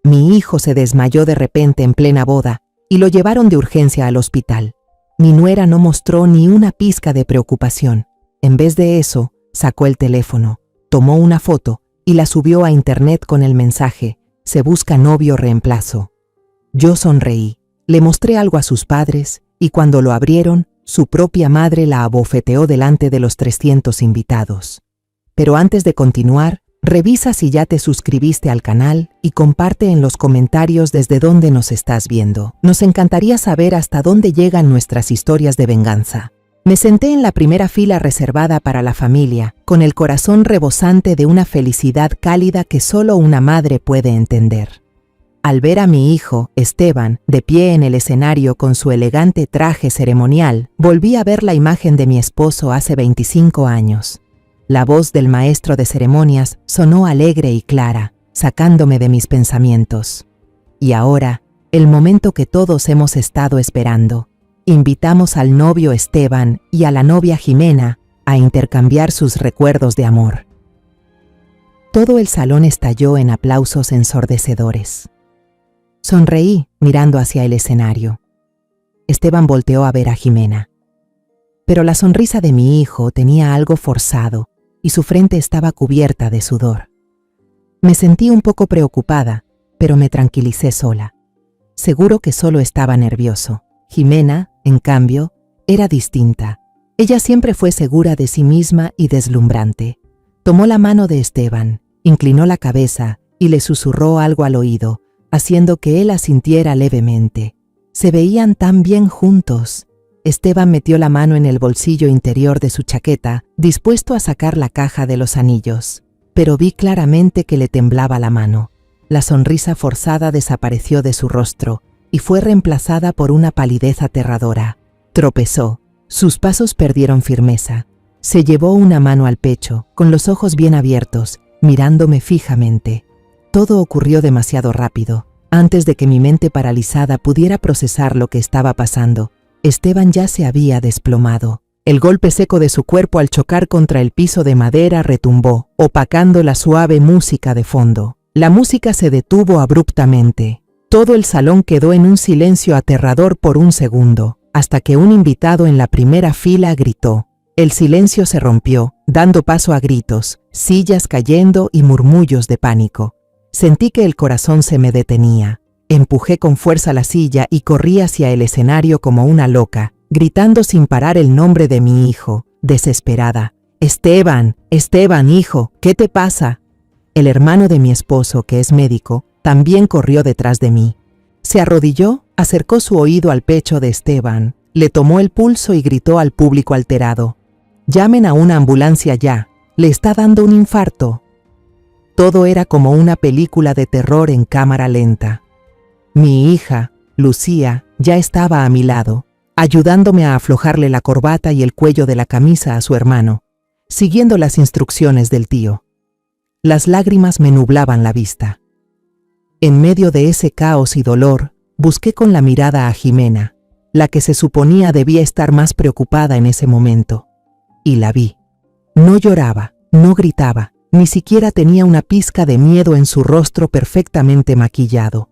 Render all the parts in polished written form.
Mi hijo se desmayó de repente en plena boda y lo llevaron de urgencia al hospital. Mi nuera no mostró ni una pizca de preocupación. En vez de eso, sacó el teléfono, tomó una foto y la subió a internet con el mensaje: se busca novio reemplazo. Yo sonreí, le mostré algo a sus padres y cuando lo abrieron, su propia madre la abofeteó delante de los 300 invitados. Pero antes de continuar, revisa si ya te suscribiste al canal y comparte en los comentarios desde dónde nos estás viendo. Nos encantaría saber hasta dónde llegan nuestras historias de venganza. Me senté en la primera fila reservada para la familia, con el corazón rebosante de una felicidad cálida que solo una madre puede entender. Al ver a mi hijo, Esteban, de pie en el escenario con su elegante traje ceremonial, volví a ver la imagen de mi esposo hace 25 años. La voz del maestro de ceremonias sonó alegre y clara, sacándome de mis pensamientos. Y ahora, el momento que todos hemos estado esperando. Invitamos al novio Esteban y a la novia Jimena a intercambiar sus recuerdos de amor. Todo el salón estalló en aplausos ensordecedores. Sonreí mirando hacia el escenario. Esteban volteó a ver a Jimena. Pero la sonrisa de mi hijo tenía algo forzado y su frente estaba cubierta de sudor. Me sentí un poco preocupada, pero me tranquilicé sola. Seguro que solo estaba nervioso. Jimena, en cambio, era distinta. Ella siempre fue segura de sí misma y deslumbrante. Tomó la mano de Esteban, inclinó la cabeza y le susurró algo al oído, haciendo que él asintiera levemente. Se veían tan bien juntos. Esteban metió la mano en el bolsillo interior de su chaqueta, dispuesto a sacar la caja de los anillos, pero vi claramente que le temblaba la mano. La sonrisa forzada desapareció de su rostro y fue reemplazada por una palidez aterradora. Tropezó, sus pasos perdieron firmeza. Se llevó una mano al pecho, con los ojos bien abiertos, mirándome fijamente. Todo ocurrió demasiado rápido. Antes de que mi mente paralizada pudiera procesar lo que estaba pasando, Esteban ya se había desplomado. El golpe seco de su cuerpo al chocar contra el piso de madera retumbó, opacando la suave música de fondo. La música se detuvo abruptamente. Todo el salón quedó en un silencio aterrador por un segundo, hasta que un invitado en la primera fila gritó. El silencio se rompió, dando paso a gritos, sillas cayendo y murmullos de pánico. Sentí que el corazón se me detenía. Empujé con fuerza la silla y corrí hacia el escenario como una loca, gritando sin parar el nombre de mi hijo, desesperada. «Esteban, Esteban, hijo, ¿qué te pasa?» El hermano de mi esposo, que es médico, también corrió detrás de mí. Se arrodilló, acercó su oído al pecho de Esteban, le tomó el pulso y gritó al público alterado. «Llamen a una ambulancia ya, le está dando un infarto». Todo era como una película de terror en cámara lenta. Mi hija, Lucía, ya estaba a mi lado, ayudándome a aflojarle la corbata y el cuello de la camisa a su hermano, siguiendo las instrucciones del tío. Las lágrimas me nublaban la vista. En medio de ese caos y dolor, busqué con la mirada a Jimena, la que se suponía debía estar más preocupada en ese momento. Y la vi. No lloraba, no gritaba, ni siquiera tenía una pizca de miedo en su rostro perfectamente maquillado.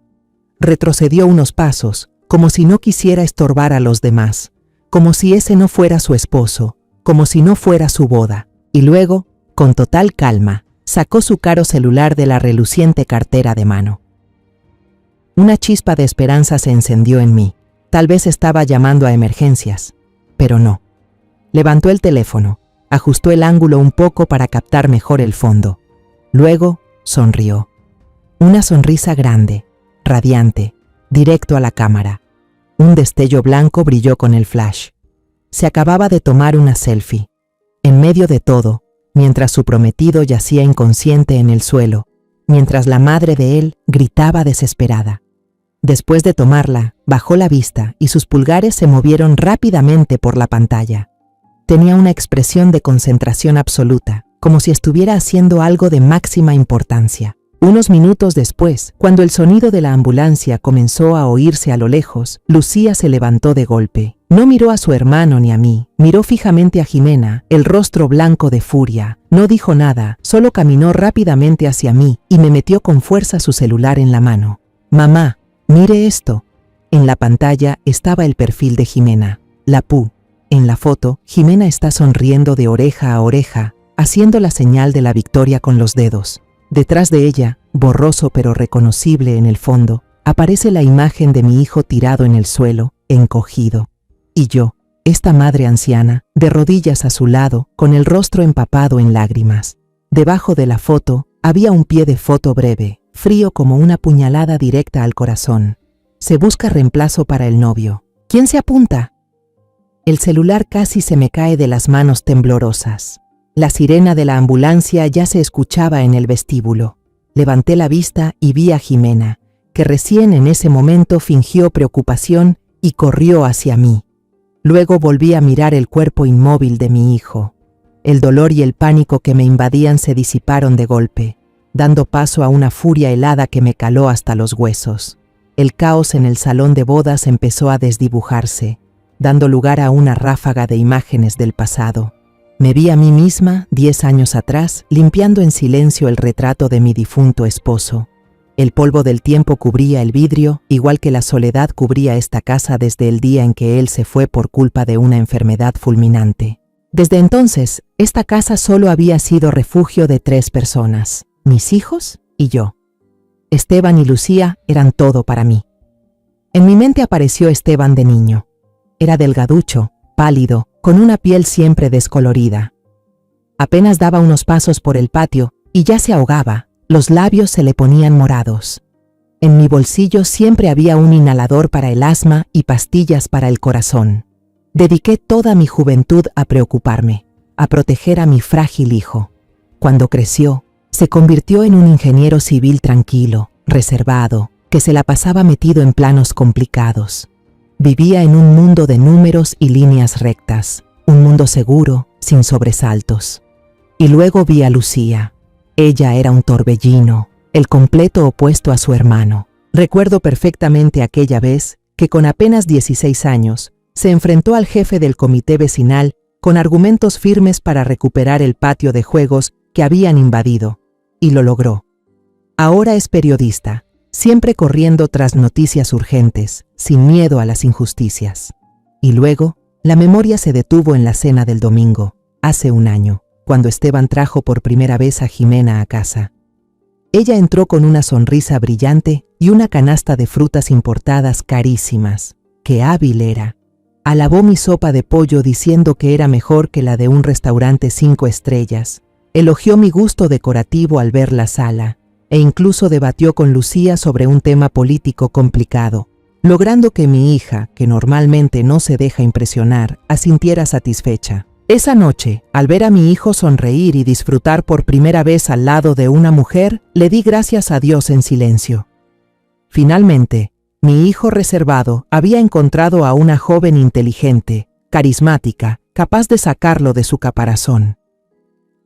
Retrocedió unos pasos, como si no quisiera estorbar a los demás, como si ese no fuera su esposo, como si no fuera su boda, y luego, con total calma, sacó su caro celular de la reluciente cartera de mano. Una chispa de esperanza se encendió en mí. Tal vez estaba llamando a emergencias, pero no. Levantó el teléfono, ajustó el ángulo un poco para captar mejor el fondo. Luego, sonrió. Una sonrisa grande, radiante, directo a la cámara. Un destello blanco brilló con el flash. Se acababa de tomar una selfie. En medio de todo, mientras su prometido yacía inconsciente en el suelo, mientras la madre de él gritaba desesperada. Después de tomarla, bajó la vista y sus pulgares se movieron rápidamente por la pantalla. Tenía una expresión de concentración absoluta, como si estuviera haciendo algo de máxima importancia. Unos minutos después, cuando el sonido de la ambulancia comenzó a oírse a lo lejos, Lucía se levantó de golpe. No miró a su hermano ni a mí, miró fijamente a Jimena, el rostro blanco de furia. No dijo nada, solo caminó rápidamente hacia mí y me metió con fuerza su celular en la mano. «Mamá, mire esto». En la pantalla estaba el perfil de Jimena, la Pu. En la foto, Jimena está sonriendo de oreja a oreja, haciendo la señal de la victoria con los dedos. Detrás de ella, borroso pero reconocible en el fondo, aparece la imagen de mi hijo tirado en el suelo, encogido. Y yo, esta madre anciana, de rodillas a su lado, con el rostro empapado en lágrimas. Debajo de la foto, había un pie de foto breve, frío como una puñalada directa al corazón. Se busca reemplazo para el novio. ¿Quién se apunta? El celular casi se me cae de las manos temblorosas. La sirena de la ambulancia ya se escuchaba en el vestíbulo. Levanté la vista y vi a Jimena, que recién en ese momento fingió preocupación y corrió hacia mí. Luego volví a mirar el cuerpo inmóvil de mi hijo. El dolor y el pánico que me invadían se disiparon de golpe, dando paso a una furia helada que me caló hasta los huesos. El caos en el salón de bodas empezó a desdibujarse, dando lugar a una ráfaga de imágenes del pasado. Me vi a mí misma, 10 años atrás, limpiando en silencio el retrato de mi difunto esposo. El polvo del tiempo cubría el vidrio, igual que la soledad cubría esta casa desde el día en que él se fue por culpa de una enfermedad fulminante. Desde entonces, esta casa solo había sido refugio de 3 personas, mis hijos y yo. Esteban y Lucía eran todo para mí. En mi mente apareció Esteban de niño. Era delgaducho, pálido, con una piel siempre descolorida. Apenas daba unos pasos por el patio y ya se ahogaba, los labios se le ponían morados. En mi bolsillo siempre había un inhalador para el asma y pastillas para el corazón. Dediqué toda mi juventud a preocuparme, a proteger a mi frágil hijo. Cuando creció, se convirtió en un ingeniero civil tranquilo, reservado, que se la pasaba metido en planos complicados. Vivía en un mundo de números y líneas rectas, un mundo seguro, sin sobresaltos. Y luego vi a Lucía. Ella era un torbellino, el completo opuesto a su hermano. Recuerdo perfectamente aquella vez que con apenas 16 años se enfrentó al jefe del comité vecinal con argumentos firmes para recuperar el patio de juegos que habían invadido, y lo logró. Ahora es periodista, siempre corriendo tras noticias urgentes, sin miedo a las injusticias. Y luego, la memoria se detuvo en la cena del domingo, hace un año, cuando Esteban trajo por primera vez a Jimena a casa. Ella entró con una sonrisa brillante y una canasta de frutas importadas carísimas. ¡Qué hábil era! Alabó mi sopa de pollo diciendo que era mejor que la de un restaurante 5 estrellas. Elogió mi gusto decorativo al ver la sala, e incluso debatió con Lucía sobre un tema político complicado, logrando que mi hija, que normalmente no se deja impresionar, asintiera satisfecha. Esa noche, al ver a mi hijo sonreír y disfrutar por primera vez al lado de una mujer, le di gracias a Dios en silencio. Finalmente, mi hijo reservado había encontrado a una joven inteligente, carismática, capaz de sacarlo de su caparazón.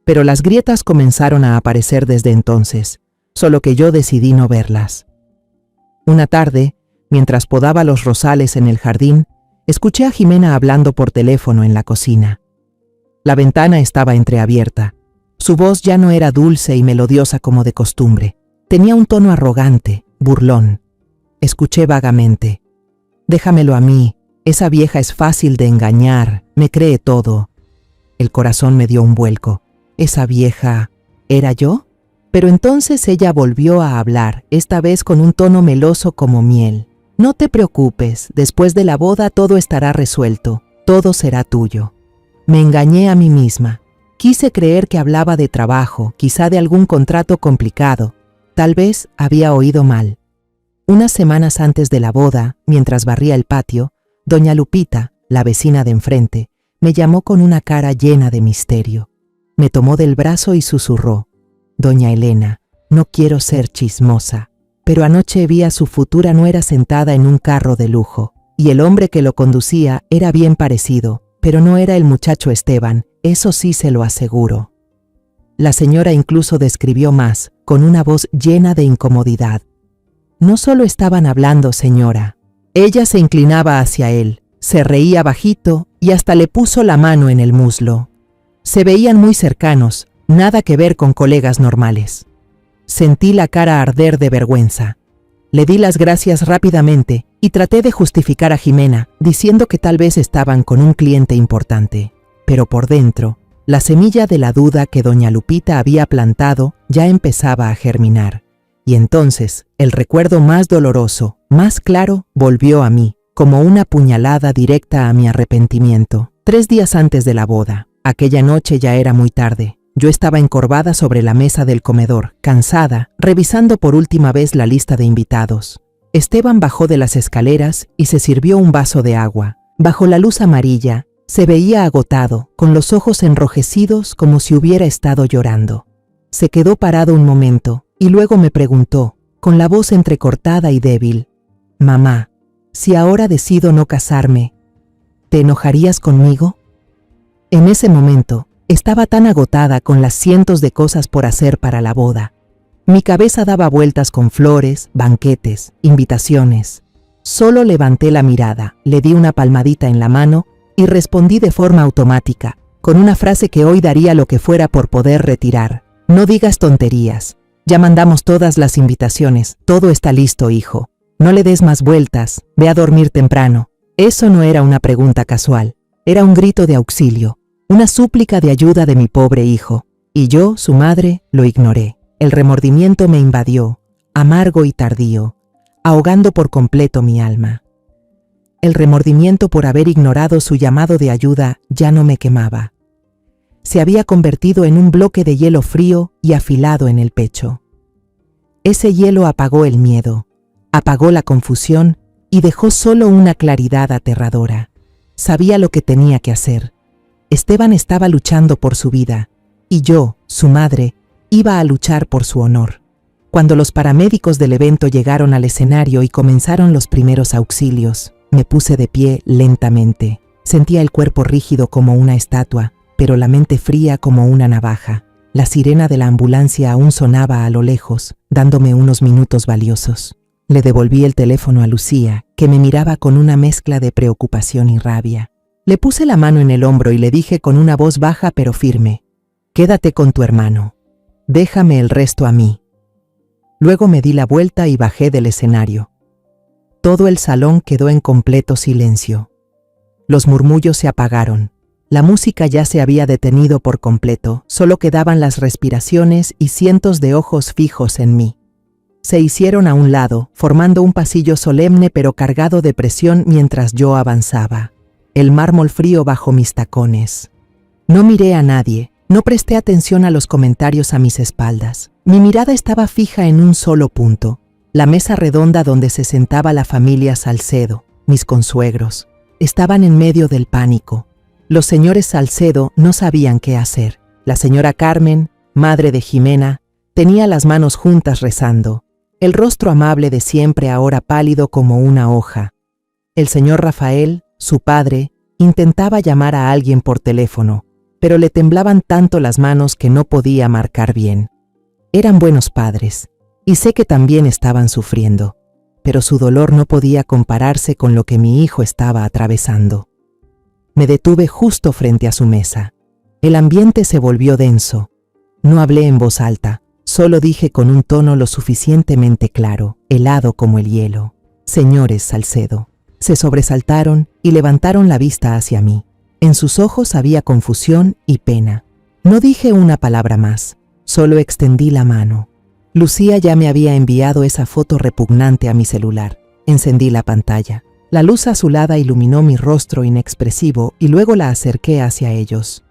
Pero las grietas comenzaron a aparecer desde entonces, solo que yo decidí no verlas. Una tarde, mientras podaba los rosales en el jardín, escuché a Jimena hablando por teléfono en la cocina. La ventana estaba entreabierta. Su voz ya no era dulce y melodiosa como de costumbre. Tenía un tono arrogante, burlón. Escuché vagamente. «Déjamelo a mí, esa vieja es fácil de engañar, me cree todo». El corazón me dio un vuelco. ¿Esa vieja era yo? Pero entonces ella volvió a hablar, esta vez con un tono meloso como miel. «No te preocupes, después de la boda todo estará resuelto, todo será tuyo». Me engañé a mí misma. Quise creer que hablaba de trabajo, quizá de algún contrato complicado. Tal vez había oído mal. Unas semanas antes de la boda, mientras barría el patio, doña Lupita, la vecina de enfrente, me llamó con una cara llena de misterio. Me tomó del brazo y susurró: «Doña Elena, no quiero ser chismosa, pero anoche vi a su futura nuera sentada en un carro de lujo, y el hombre que lo conducía era bien parecido, pero no era el muchacho Esteban, eso sí se lo aseguro». La señora incluso describió más, con una voz llena de incomodidad. «No solo estaban hablando, señora». Ella se inclinaba hacia él, se reía bajito y hasta le puso la mano en el muslo. Se veían muy cercanos, nada que ver con colegas normales. Sentí la cara arder de vergüenza. Le di las gracias rápidamente y traté de justificar a Jimena, diciendo que tal vez estaban con un cliente importante. Pero por dentro, la semilla de la duda que doña Lupita había plantado ya empezaba a germinar. Y entonces, el recuerdo más doloroso, más claro, volvió a mí, como una puñalada directa a mi arrepentimiento. 3 días antes de la boda, aquella noche ya era muy tarde. Yo estaba encorvada sobre la mesa del comedor, cansada, revisando por última vez la lista de invitados. Esteban bajó de las escaleras y se sirvió un vaso de agua. Bajo la luz amarilla, se veía agotado, con los ojos enrojecidos como si hubiera estado llorando. Se quedó parado un momento y luego me preguntó, con la voz entrecortada y débil: «Mamá, si ahora decido no casarme, ¿te enojarías conmigo?». En ese momento, estaba tan agotada con las cientos de cosas por hacer para la boda. Mi cabeza daba vueltas con flores, banquetes, invitaciones. Solo levanté la mirada, le di una palmadita en la mano y respondí de forma automática, con una frase que hoy daría lo que fuera por poder retirar: «No digas tonterías. Ya mandamos todas las invitaciones, todo está listo, hijo. No le des más vueltas, ve a dormir temprano». Eso no era una pregunta casual, era un grito de auxilio, una súplica de ayuda de mi pobre hijo. Y yo, su madre, lo ignoré. El remordimiento me invadió, amargo y tardío, ahogando por completo mi alma. El remordimiento por haber ignorado su llamado de ayuda ya no me quemaba. Se había convertido en un bloque de hielo frío y afilado en el pecho. Ese hielo apagó el miedo, apagó la confusión y dejó solo una claridad aterradora. Sabía lo que tenía que hacer. Esteban estaba luchando por su vida, y yo, su madre, iba a luchar por su honor. Cuando los paramédicos del evento llegaron al escenario y comenzaron los primeros auxilios, me puse de pie lentamente. Sentía el cuerpo rígido como una estatua, pero la mente fría como una navaja. La sirena de la ambulancia aún sonaba a lo lejos, dándome unos minutos valiosos. Le devolví el teléfono a Lucía, que me miraba con una mezcla de preocupación y rabia. Le puse la mano en el hombro y le dije con una voz baja pero firme: «Quédate con tu hermano. Déjame el resto a mí». Luego me di la vuelta y bajé del escenario. Todo el salón quedó en completo silencio. Los murmullos se apagaron. La música ya se había detenido por completo, solo quedaban las respiraciones y cientos de ojos fijos en mí. Se hicieron a un lado, formando un pasillo solemne pero cargado de presión mientras yo avanzaba. El mármol frío bajo mis tacones. No miré a nadie, no presté atención a los comentarios a mis espaldas. Mi mirada estaba fija en un solo punto: la mesa redonda donde se sentaba la familia Salcedo, mis consuegros. Estaban en medio del pánico. Los señores Salcedo no sabían qué hacer. La señora Carmen, madre de Jimena, tenía las manos juntas rezando, el rostro amable de siempre ahora pálido como una hoja. El señor Rafael, su padre, intentaba llamar a alguien por teléfono, pero le temblaban tanto las manos que no podía marcar bien. Eran buenos padres, y sé que también estaban sufriendo, pero su dolor no podía compararse con lo que mi hijo estaba atravesando. Me detuve justo frente a su mesa. El ambiente se volvió denso. No hablé en voz alta, solo dije con un tono lo suficientemente claro, helado como el hielo: «Señores Salcedo». Se sobresaltaron y levantaron la vista hacia mí. En sus ojos había confusión y pena. No dije una palabra más, solo extendí la mano. Lucía ya me había enviado esa foto repugnante a mi celular. Encendí la pantalla. La luz azulada iluminó mi rostro inexpresivo y luego la acerqué hacia ellos.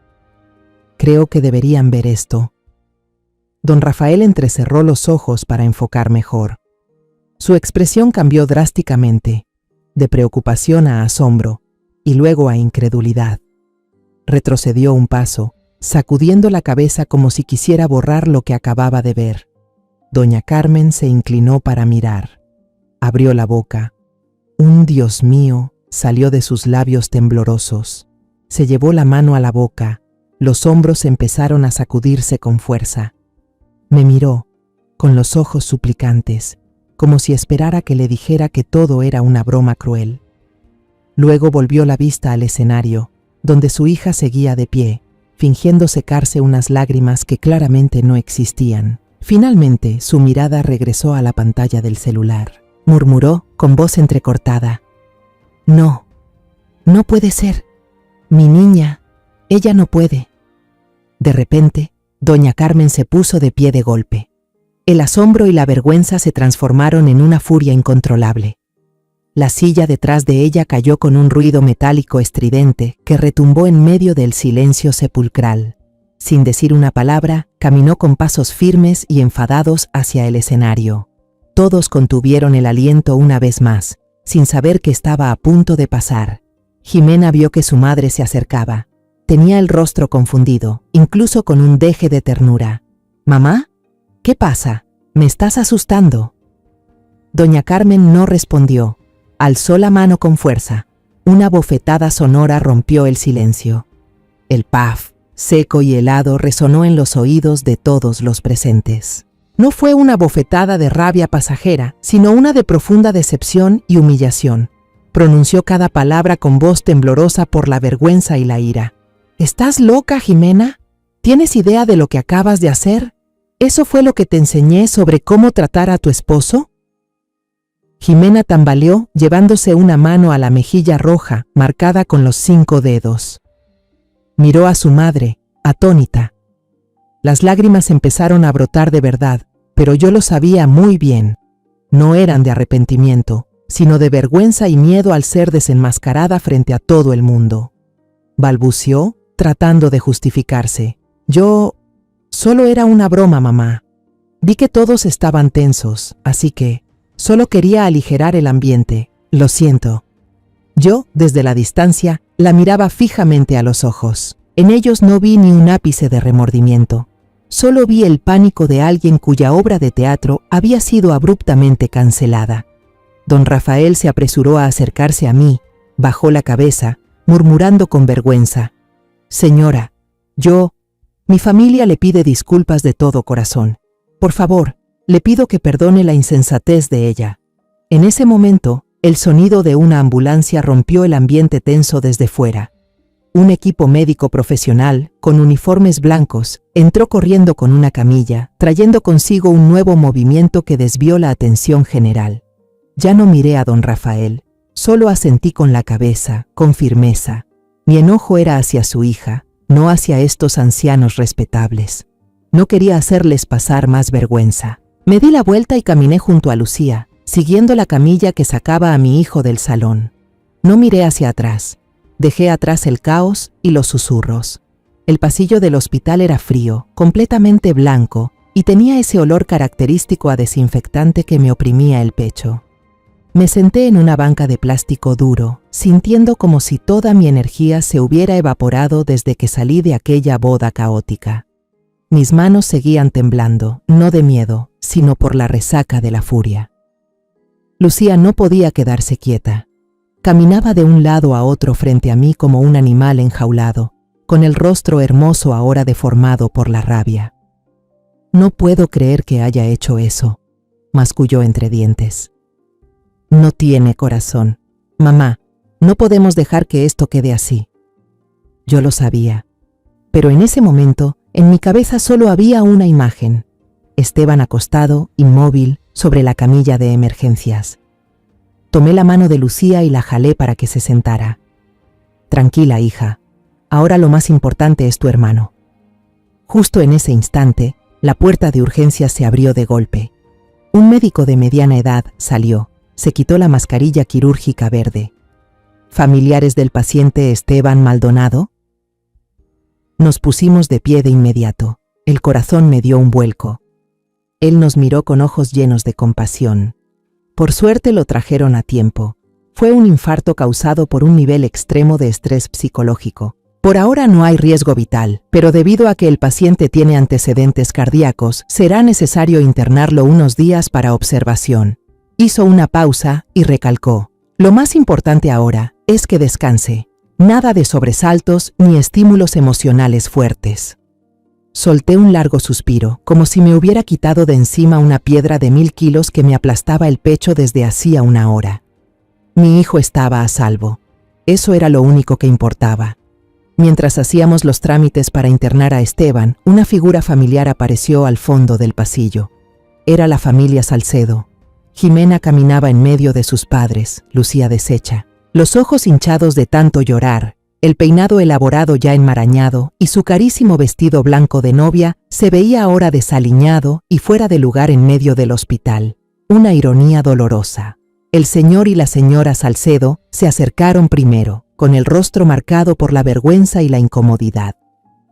«Creo que deberían ver esto». Don Rafael entrecerró los ojos para enfocar mejor. Su expresión cambió drásticamente, de preocupación a asombro y luego a incredulidad. Retrocedió un paso, sacudiendo la cabeza como si quisiera borrar lo que acababa de ver. Doña Carmen se inclinó para mirar. Abrió la boca. Un «Dios mío» salió de sus labios temblorosos. Se llevó la mano a la boca. Los hombros empezaron a sacudirse con fuerza. Me miró, con los ojos suplicantes, como si esperara que le dijera que todo era una broma cruel. Luego volvió la vista al escenario, donde su hija seguía de pie, fingiendo secarse unas lágrimas que claramente no existían. Finalmente, su mirada regresó a la pantalla del celular. murmuró con voz entrecortada. No, no puede ser. Mi niña, ella no puede. De repente, doña Carmen se puso de pie de golpe. El asombro y la vergüenza se transformaron en una furia incontrolable. La silla detrás de ella cayó con un ruido metálico estridente que retumbó en medio del silencio sepulcral. Sin decir una palabra, caminó con pasos firmes y enfadados hacia el escenario. Todos contuvieron el aliento una vez más, sin saber qué estaba a punto de pasar. Jimena vio que su madre se acercaba. Tenía el rostro confundido, incluso con un deje de ternura. «¿Mamá? ¿Qué pasa? ¿Me estás asustando?» Doña Carmen no respondió. Alzó la mano con fuerza. Una bofetada sonora rompió el silencio. El paf, seco y helado, resonó en los oídos de todos los presentes. No fue una bofetada de rabia pasajera, sino una de profunda decepción y humillación. Pronunció cada palabra con voz temblorosa por la vergüenza y la ira. «¿Estás loca, Jimena? ¿Tienes idea de lo que acabas de hacer? ¿Eso fue lo que te enseñé sobre cómo tratar a tu esposo?» Jimena tambaleó, llevándose una mano a la mejilla roja, marcada con los 5 dedos. Miró a su madre, atónita. Las lágrimas empezaron a brotar de verdad, pero yo lo sabía muy bien. No eran de arrepentimiento, sino de vergüenza y miedo al ser desenmascarada frente a todo el mundo. Balbuceó, tratando de justificarse. «Yo... solo era una broma, mamá. Vi que todos estaban tensos, así que... solo quería aligerar el ambiente. Lo siento». Yo, desde la distancia, la miraba fijamente a los ojos. En ellos no vi ni un ápice de remordimiento. Solo vi el pánico de alguien cuya obra de teatro había sido abruptamente cancelada. Don Rafael se apresuró a acercarse a mí, bajó la cabeza, murmurando con vergüenza. «Señora, mi familia le pide disculpas de todo corazón. Por favor, le pido que perdone la insensatez de ella». En ese momento, el sonido de una ambulancia rompió el ambiente tenso desde fuera. Un equipo médico profesional, con uniformes blancos, entró corriendo con una camilla, trayendo consigo un nuevo movimiento que desvió la atención general. Ya no miré a don Rafael, solo asentí con la cabeza, con firmeza. Mi enojo era hacia su hija, no hacia estos ancianos respetables. No quería hacerles pasar más vergüenza. Me di la vuelta y caminé junto a Lucía, siguiendo la camilla que sacaba a mi hijo del salón. No miré hacia atrás. Dejé atrás el caos y los susurros. El pasillo del hospital era frío, completamente blanco, y tenía ese olor característico a desinfectante que me oprimía el pecho. Me senté en una banca de plástico duro, sintiendo como si toda mi energía se hubiera evaporado desde que salí de aquella boda caótica. Mis manos seguían temblando, no de miedo, sino por la resaca de la furia. Lucía no podía quedarse quieta. Caminaba de un lado a otro frente a mí como un animal enjaulado, con el rostro hermoso ahora deformado por la rabia. «No puedo creer que haya hecho eso», masculló entre dientes. «No tiene corazón. Mamá, no podemos dejar que esto quede así». Yo lo sabía, pero en ese momento, en mi cabeza solo había una imagen: Esteban acostado, inmóvil, sobre la camilla de emergencias. Tomé la mano de Lucía y la jalé para que se sentara. «Tranquila, hija. Ahora lo más importante es tu hermano». Justo en ese instante, la puerta de urgencias se abrió de golpe. Un médico de mediana edad salió, se quitó la mascarilla quirúrgica verde. «¿Familiares del paciente Esteban Maldonado?». Nos pusimos de pie de inmediato. El corazón me dio un vuelco. Él nos miró con ojos llenos de compasión. Por suerte lo trajeron a tiempo. Fue un infarto causado por un nivel extremo de estrés psicológico. Por ahora no hay riesgo vital, pero debido a que el paciente tiene antecedentes cardíacos, será necesario internarlo unos días para observación. Hizo una pausa y recalcó: «Lo más importante ahora es que descanse. Nada de sobresaltos ni estímulos emocionales fuertes». Solté un largo suspiro, como si me hubiera quitado de encima una piedra de 1000 kilos que me aplastaba el pecho desde hacía una hora. Mi hijo estaba a salvo. Eso era lo único que importaba. Mientras hacíamos los trámites para internar a Esteban, una figura familiar apareció al fondo del pasillo. Era la familia Salcedo. Jimena caminaba en medio de sus padres, Lucía deshecha, los ojos hinchados de tanto llorar, el peinado elaborado ya enmarañado y su carísimo vestido blanco de novia se veía ahora desaliñado y fuera de lugar en medio del hospital. Una ironía dolorosa. El señor y la señora Salcedo se acercaron primero, con el rostro marcado por la vergüenza y la incomodidad.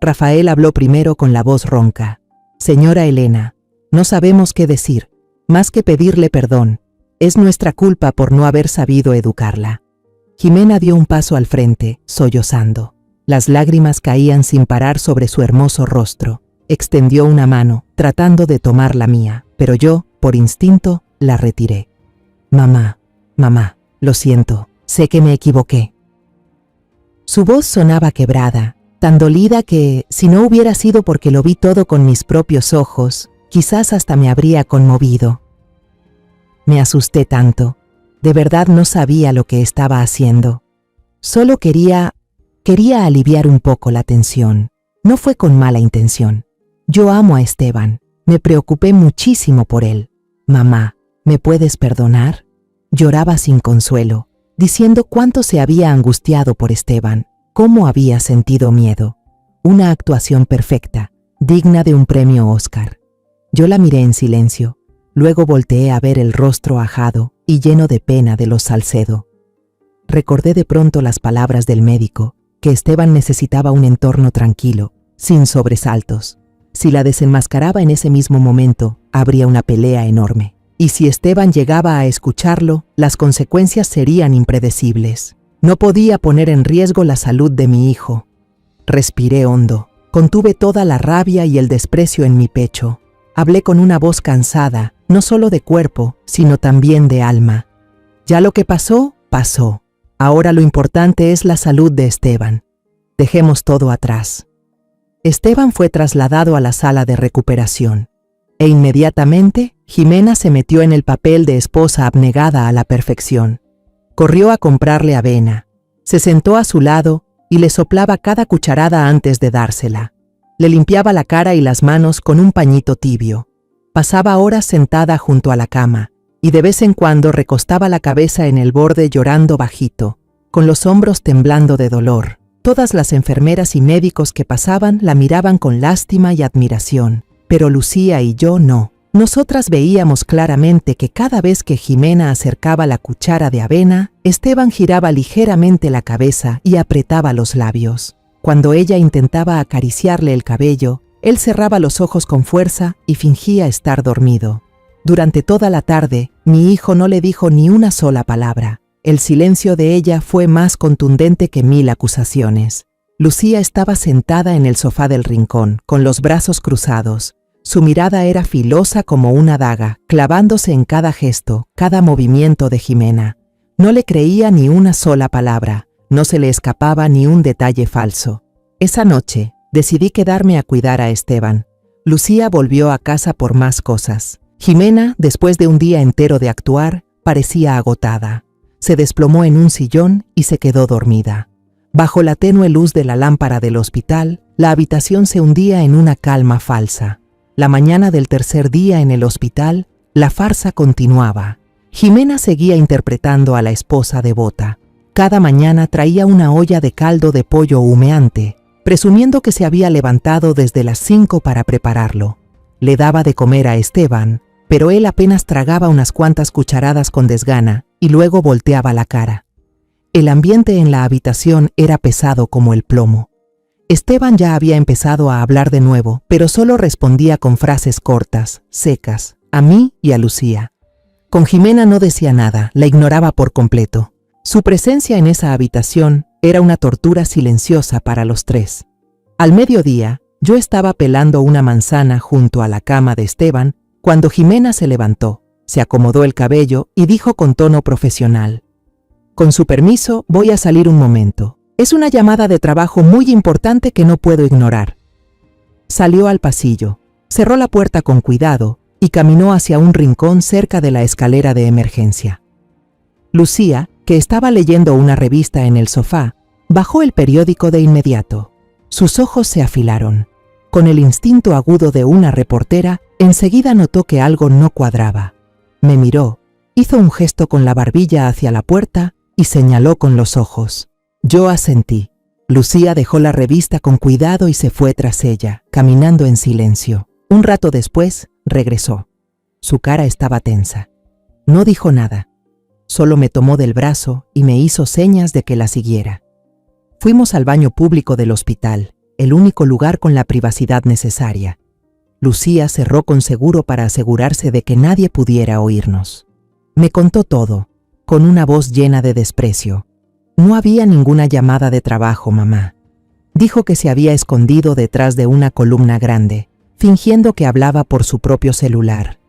Rafael habló primero con la voz ronca. «Señora Elena, no sabemos qué decir, más que pedirle perdón. Es nuestra culpa por no haber sabido educarla». Jimena dio un paso al frente, sollozando. Las lágrimas caían sin parar sobre su hermoso rostro. Extendió una mano, tratando de tomar la mía, pero yo, por instinto, la retiré. «Mamá, mamá, lo siento, sé que me equivoqué». Su voz sonaba quebrada, tan dolida que, si no hubiera sido porque lo vi todo con mis propios ojos, quizás hasta me habría conmovido. Me asusté tanto. De verdad no sabía lo que estaba haciendo. Solo quería aliviar un poco la tensión. No fue con mala intención. Yo amo a Esteban. Me preocupé muchísimo por él. «Mamá, ¿me puedes perdonar?». Lloraba sin consuelo, diciendo cuánto se había angustiado por Esteban, cómo había sentido miedo. Una actuación perfecta, digna de un premio Oscar. Yo la miré en silencio. Luego volteé a ver el rostro ajado y lleno de pena de los Salcedo. Recordé de pronto las palabras del médico, que Esteban necesitaba un entorno tranquilo, sin sobresaltos. Si la desenmascaraba en ese mismo momento, habría una pelea enorme. Y si Esteban llegaba a escucharlo, las consecuencias serían impredecibles. No podía poner en riesgo la salud de mi hijo. Respiré hondo, contuve toda la rabia y el desprecio en mi pecho. Hablé con una voz cansada, no solo de cuerpo, sino también de alma. Ya lo que pasó, pasó. Ahora lo importante es la salud de Esteban. Dejemos todo atrás. Esteban fue trasladado a la sala de recuperación. E inmediatamente, Jimena se metió en el papel de esposa abnegada a la perfección. Corrió a comprarle avena. Se sentó a su lado y le soplaba cada cucharada antes de dársela. Le limpiaba la cara y las manos con un pañito tibio. Pasaba horas sentada junto a la cama y de vez en cuando recostaba la cabeza en el borde llorando bajito, con los hombros temblando de dolor. Todas las enfermeras y médicos que pasaban la miraban con lástima y admiración, pero Lucía y yo no. Nosotras veíamos claramente que cada vez que Jimena acercaba la cuchara de avena, Esteban giraba ligeramente la cabeza y apretaba los labios. Cuando ella intentaba acariciarle el cabello, él cerraba los ojos con fuerza y fingía estar dormido. Durante toda la tarde, mi hijo no le dijo ni una sola palabra. El silencio de ella fue más contundente que 1000 acusaciones. Lucía estaba sentada en el sofá del rincón, con los brazos cruzados. Su mirada era filosa como una daga, clavándose en cada gesto, cada movimiento de Jimena. No le creía ni una sola palabra, no se le escapaba ni un detalle falso. Esa noche, decidí quedarme a cuidar a Esteban. Lucía volvió a casa por más cosas. Jimena, después de un día entero de actuar, parecía agotada. Se desplomó en un sillón y se quedó dormida. Bajo la tenue luz de la lámpara del hospital, la habitación se hundía en una calma falsa. La mañana del tercer día en el hospital, la farsa continuaba. Jimena seguía interpretando a la esposa devota. Cada mañana traía una olla de caldo de pollo humeante, presumiendo que se había levantado desde las 5 para prepararlo. Le daba de comer a Esteban, pero él apenas tragaba unas cuantas cucharadas con desgana y luego volteaba la cara. El ambiente en la habitación era pesado como el plomo. Esteban ya había empezado a hablar de nuevo, pero solo respondía con frases cortas, secas, a mí y a Lucía. Con Jimena no decía nada, la ignoraba por completo. Su presencia en esa habitación era una tortura silenciosa para los tres. Al mediodía, yo estaba pelando una manzana junto a la cama de Esteban cuando Jimena se levantó, se acomodó el cabello y dijo con tono profesional: «Con su permiso, voy a salir un momento. Es una llamada de trabajo muy importante que no puedo ignorar». Salió al pasillo, cerró la puerta con cuidado y caminó hacia un rincón cerca de la escalera de emergencia. Lucía, que estaba leyendo una revista en el sofá, bajó el periódico de inmediato. Sus ojos se afilaron. Con el instinto agudo de una reportera, enseguida notó que algo no cuadraba. Me miró, Hizo un gesto con la barbilla hacia la puerta y señaló con los ojos. Yo asentí. Lucía dejó la revista con cuidado y se fue tras ella, caminando en silencio. Un rato después, regresó. Su cara estaba tensa. No dijo nada. Solo me tomó del brazo y me hizo señas de que la siguiera. Fuimos al baño público del hospital, el único lugar con la privacidad necesaria. Lucía cerró con seguro para asegurarse de que nadie pudiera oírnos. Me contó todo, con una voz llena de desprecio. No había ninguna llamada de trabajo, mamá. Dijo que se había escondido detrás de una columna grande, fingiendo que hablaba por su propio celular.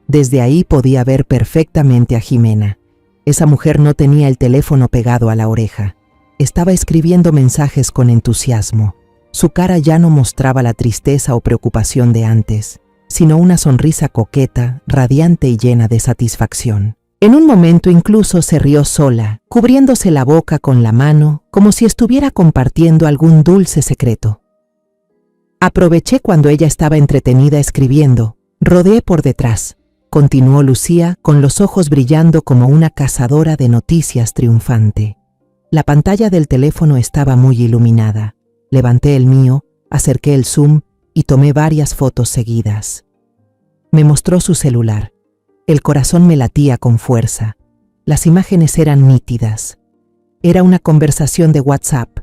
Desde ahí podía ver perfectamente a Jimena. Esa mujer no tenía el teléfono pegado a la oreja. Estaba escribiendo mensajes con entusiasmo. Su cara ya no mostraba la tristeza o preocupación de antes, sino una sonrisa coqueta, radiante y llena de satisfacción. En un momento incluso se rió sola, cubriéndose la boca con la mano, como si estuviera compartiendo algún dulce secreto. Aproveché cuando ella estaba entretenida escribiendo. Rodeé por detrás. Continuó Lucía, con los ojos brillando como una cazadora de noticias triunfante. La pantalla del teléfono estaba muy iluminada. Levanté el mío, acerqué el zoom y tomé varias fotos seguidas. Me mostró su celular. El corazón me latía con fuerza. Las imágenes eran nítidas. Era una conversación de WhatsApp.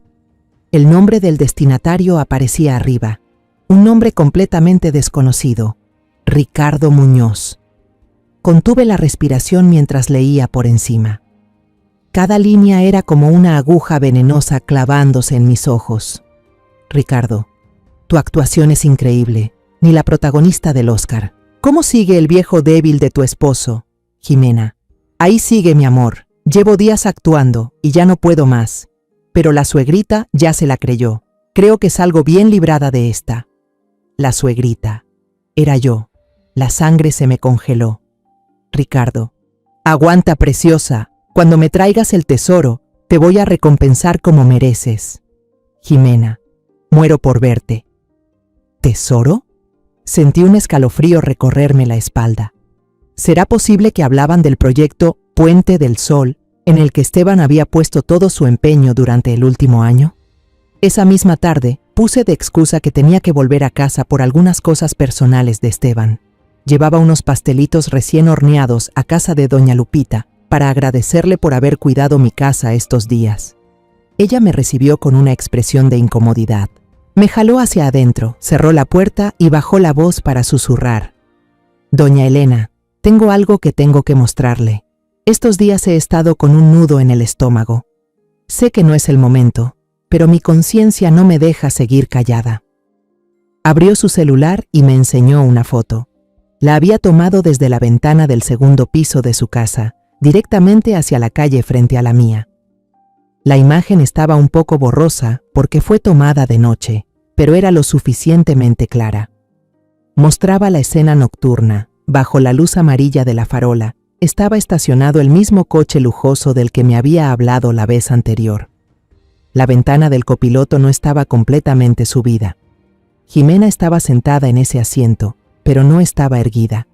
El nombre del destinatario aparecía arriba. Un nombre completamente desconocido. Ricardo Muñoz. Contuve la respiración mientras leía por encima. Cada línea era como una aguja venenosa clavándose en mis ojos. Ricardo, tu actuación es increíble. Ni la protagonista del Oscar. ¿Cómo sigue el viejo débil de tu esposo? Jimena. Ahí sigue, mi amor. Llevo días actuando y ya no puedo más. Pero la suegrita ya se la creyó. Creo que salgo bien librada de esta. La suegrita. Era yo. La sangre se me congeló. Ricardo. Aguanta, preciosa. Cuando me traigas el tesoro, te voy a recompensar como mereces. Jimena. Muero por verte. ¿Tesoro? Sentí un escalofrío recorrerme la espalda. ¿Será posible que hablaban del proyecto Puente del Sol, en el que Esteban había puesto todo su empeño durante el último año? Esa misma tarde, puse de excusa que tenía que volver a casa por algunas cosas personales de Esteban. Llevaba unos pastelitos recién horneados a casa de doña Lupita para agradecerle por haber cuidado mi casa estos días. Ella me recibió con una expresión de incomodidad. Me jaló hacia adentro, cerró la puerta y bajó la voz para susurrar. Doña Elena, tengo algo que tengo que mostrarle. Estos días he estado con un nudo en el estómago. Sé que no es el momento, pero mi conciencia no me deja seguir callada. Abrió su celular y me enseñó una foto. La había tomado desde la ventana del segundo piso de su casa, directamente hacia la calle frente a la mía. La imagen estaba un poco borrosa porque fue tomada de noche, pero era lo suficientemente clara. Mostraba la escena nocturna. Bajo la luz amarilla de la farola, estaba estacionado el mismo coche lujoso del que me había hablado la vez anterior. La ventana del copiloto no estaba completamente subida. Jimena estaba sentada en ese asiento, pero no estaba erguida.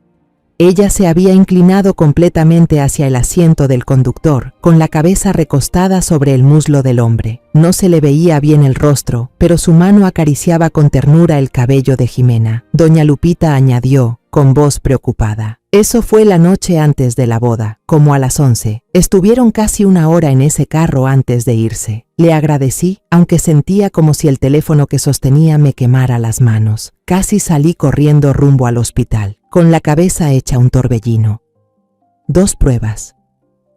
Ella se había inclinado completamente hacia el asiento del conductor, con la cabeza recostada sobre el muslo del hombre. No se le veía bien el rostro, pero su mano acariciaba con ternura el cabello de Jimena. Doña Lupita añadió, con voz preocupada. Eso fue la noche antes de la boda, como a las 11. Estuvieron casi una hora en ese carro antes de irse. Le agradecí, aunque sentía como si el teléfono que sostenía me quemara las manos. Casi salí corriendo rumbo al hospital, con la cabeza hecha un torbellino. 2 pruebas.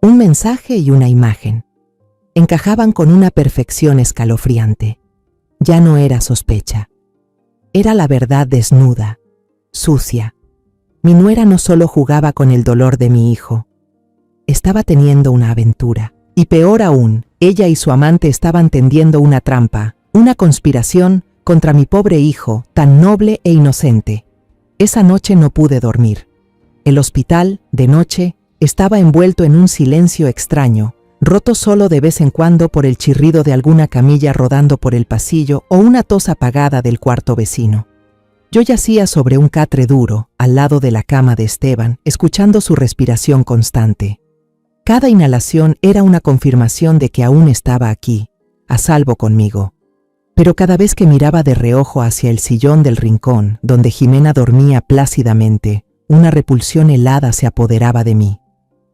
Un mensaje y una imagen. Encajaban con una perfección escalofriante. Ya no era sospecha. Era la verdad desnuda, sucia. Mi nuera no solo jugaba con el dolor de mi hijo. Estaba teniendo una aventura. Y peor aún, ella y su amante estaban tendiendo una trampa, una conspiración contra mi pobre hijo, tan noble e inocente. Esa noche no pude dormir. El hospital, de noche, estaba envuelto en un silencio extraño, roto solo de vez en cuando por el chirrido de alguna camilla rodando por el pasillo o una tos apagada del cuarto vecino. Yo yacía sobre un catre duro, al lado de la cama de Esteban, escuchando su respiración constante. Cada inhalación era una confirmación de que aún estaba aquí, a salvo conmigo. Pero cada vez que miraba de reojo hacia el sillón del rincón, donde Jimena dormía plácidamente, una repulsión helada se apoderaba de mí.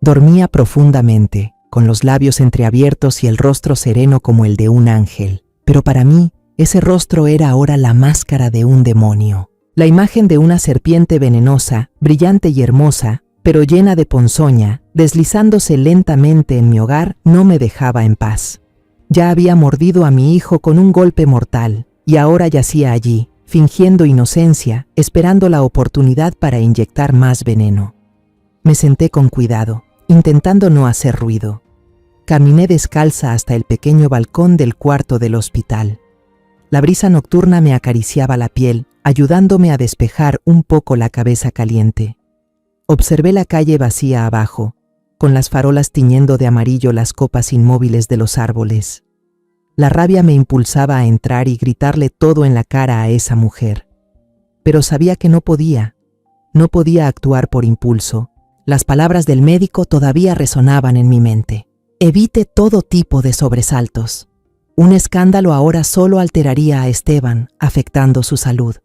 Dormía profundamente, con los labios entreabiertos y el rostro sereno como el de un ángel. Pero para mí, ese rostro era ahora la máscara de un demonio. La imagen de una serpiente venenosa, brillante y hermosa, pero llena de ponzoña, deslizándose lentamente en mi hogar, no me dejaba en paz. Ya había mordido a mi hijo con un golpe mortal, y ahora yacía allí, fingiendo inocencia, esperando la oportunidad para inyectar más veneno. Me senté con cuidado, intentando no hacer ruido. Caminé descalza hasta el pequeño balcón del cuarto del hospital. La brisa nocturna me acariciaba la piel, ayudándome a despejar un poco la cabeza caliente. Observé la calle vacía abajo, con las farolas tiñendo de amarillo las copas inmóviles de los árboles. La rabia me impulsaba a entrar y gritarle todo en la cara a esa mujer. Pero sabía que no podía actuar por impulso. Las palabras del médico todavía resonaban en mi mente. Evite todo tipo de sobresaltos. Un escándalo ahora solo alteraría a Esteban, afectando su salud.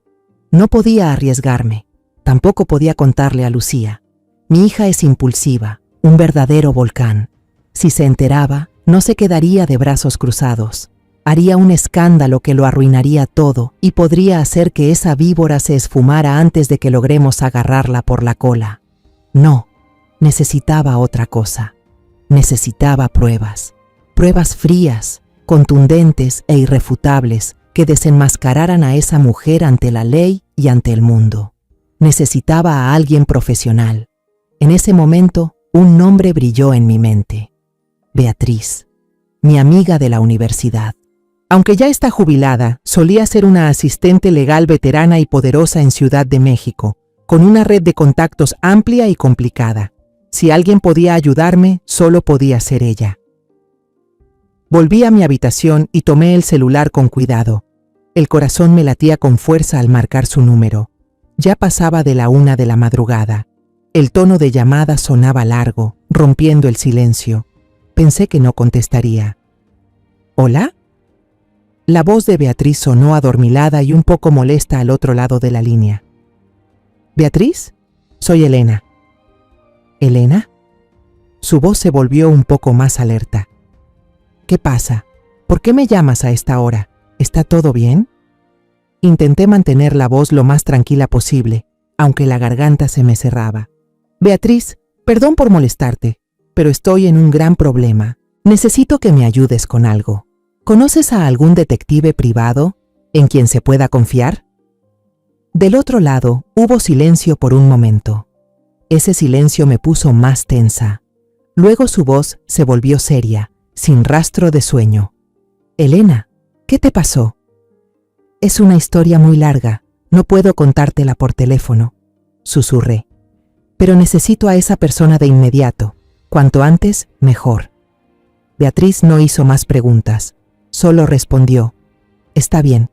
No podía arriesgarme. Tampoco podía contarle a Lucía. Mi hija es impulsiva, un verdadero volcán. Si se enteraba, no se quedaría de brazos cruzados. Haría un escándalo que lo arruinaría todo y podría hacer que esa víbora se esfumara antes de que logremos agarrarla por la cola. No, necesitaba otra cosa. Necesitaba pruebas. Pruebas frías, contundentes e irrefutables que desenmascararan a esa mujer ante la ley y ante el mundo. Necesitaba a alguien profesional. En ese momento, un nombre brilló en mi mente. Beatriz, mi amiga de la universidad. Aunque ya está jubilada, solía ser una asistente legal veterana y poderosa en Ciudad de México, con una red de contactos amplia y complicada. Si alguien podía ayudarme, solo podía ser ella. Volví a mi habitación y tomé el celular con cuidado. El corazón me latía con fuerza al marcar su número. Ya pasaba de la 1 de la madrugada. El tono de llamada sonaba largo, rompiendo el silencio. Pensé que no contestaría. ¿Hola? La voz de Beatriz sonó adormilada y un poco molesta al otro lado de la línea. ¿Beatriz? Soy Elena. ¿Elena? Su voz se volvió un poco más alerta. ¿Qué pasa? ¿Por qué me llamas a esta hora? ¿Está todo bien? Intenté mantener la voz lo más tranquila posible, aunque la garganta se me cerraba. Beatriz, perdón por molestarte, pero estoy en un gran problema. Necesito que me ayudes con algo. ¿Conoces a algún detective privado en quien se pueda confiar? Del otro lado, hubo silencio por un momento. Ese silencio me puso más tensa. Luego su voz se volvió seria, sin rastro de sueño. Elena, ¿qué te pasó? Es una historia muy larga, no puedo contártela por teléfono, susurré. Pero necesito a esa persona de inmediato, cuanto antes, mejor. Beatriz no hizo más preguntas, solo respondió, está bien,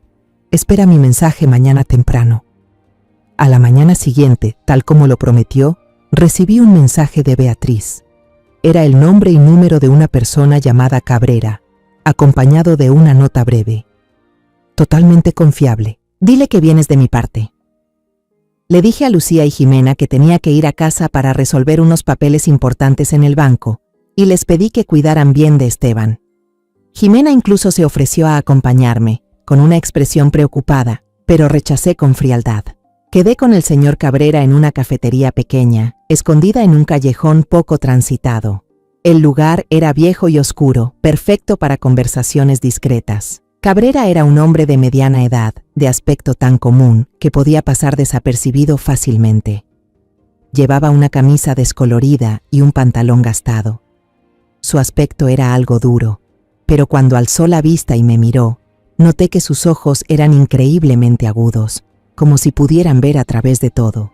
espera mi mensaje mañana temprano. A la mañana siguiente, tal como lo prometió, recibí un mensaje de Beatriz. Era el nombre y número de una persona llamada Cabrera, acompañado de una nota breve. Totalmente confiable. Dile que vienes de mi parte. Le dije a Lucía y Jimena que tenía que ir a casa para resolver unos papeles importantes en el banco, y les pedí que cuidaran bien de Esteban. Jimena incluso se ofreció a acompañarme, con una expresión preocupada, pero rechacé con frialdad. Quedé con el señor Cabrera en una cafetería pequeña, escondida en un callejón poco transitado. El lugar era viejo y oscuro, perfecto para conversaciones discretas. Cabrera era un hombre de mediana edad, de aspecto tan común que podía pasar desapercibido fácilmente. Llevaba una camisa descolorida y un pantalón gastado. Su aspecto era algo duro, pero cuando alzó la vista y me miró, noté que sus ojos eran increíblemente agudos, como si pudieran ver a través de todo.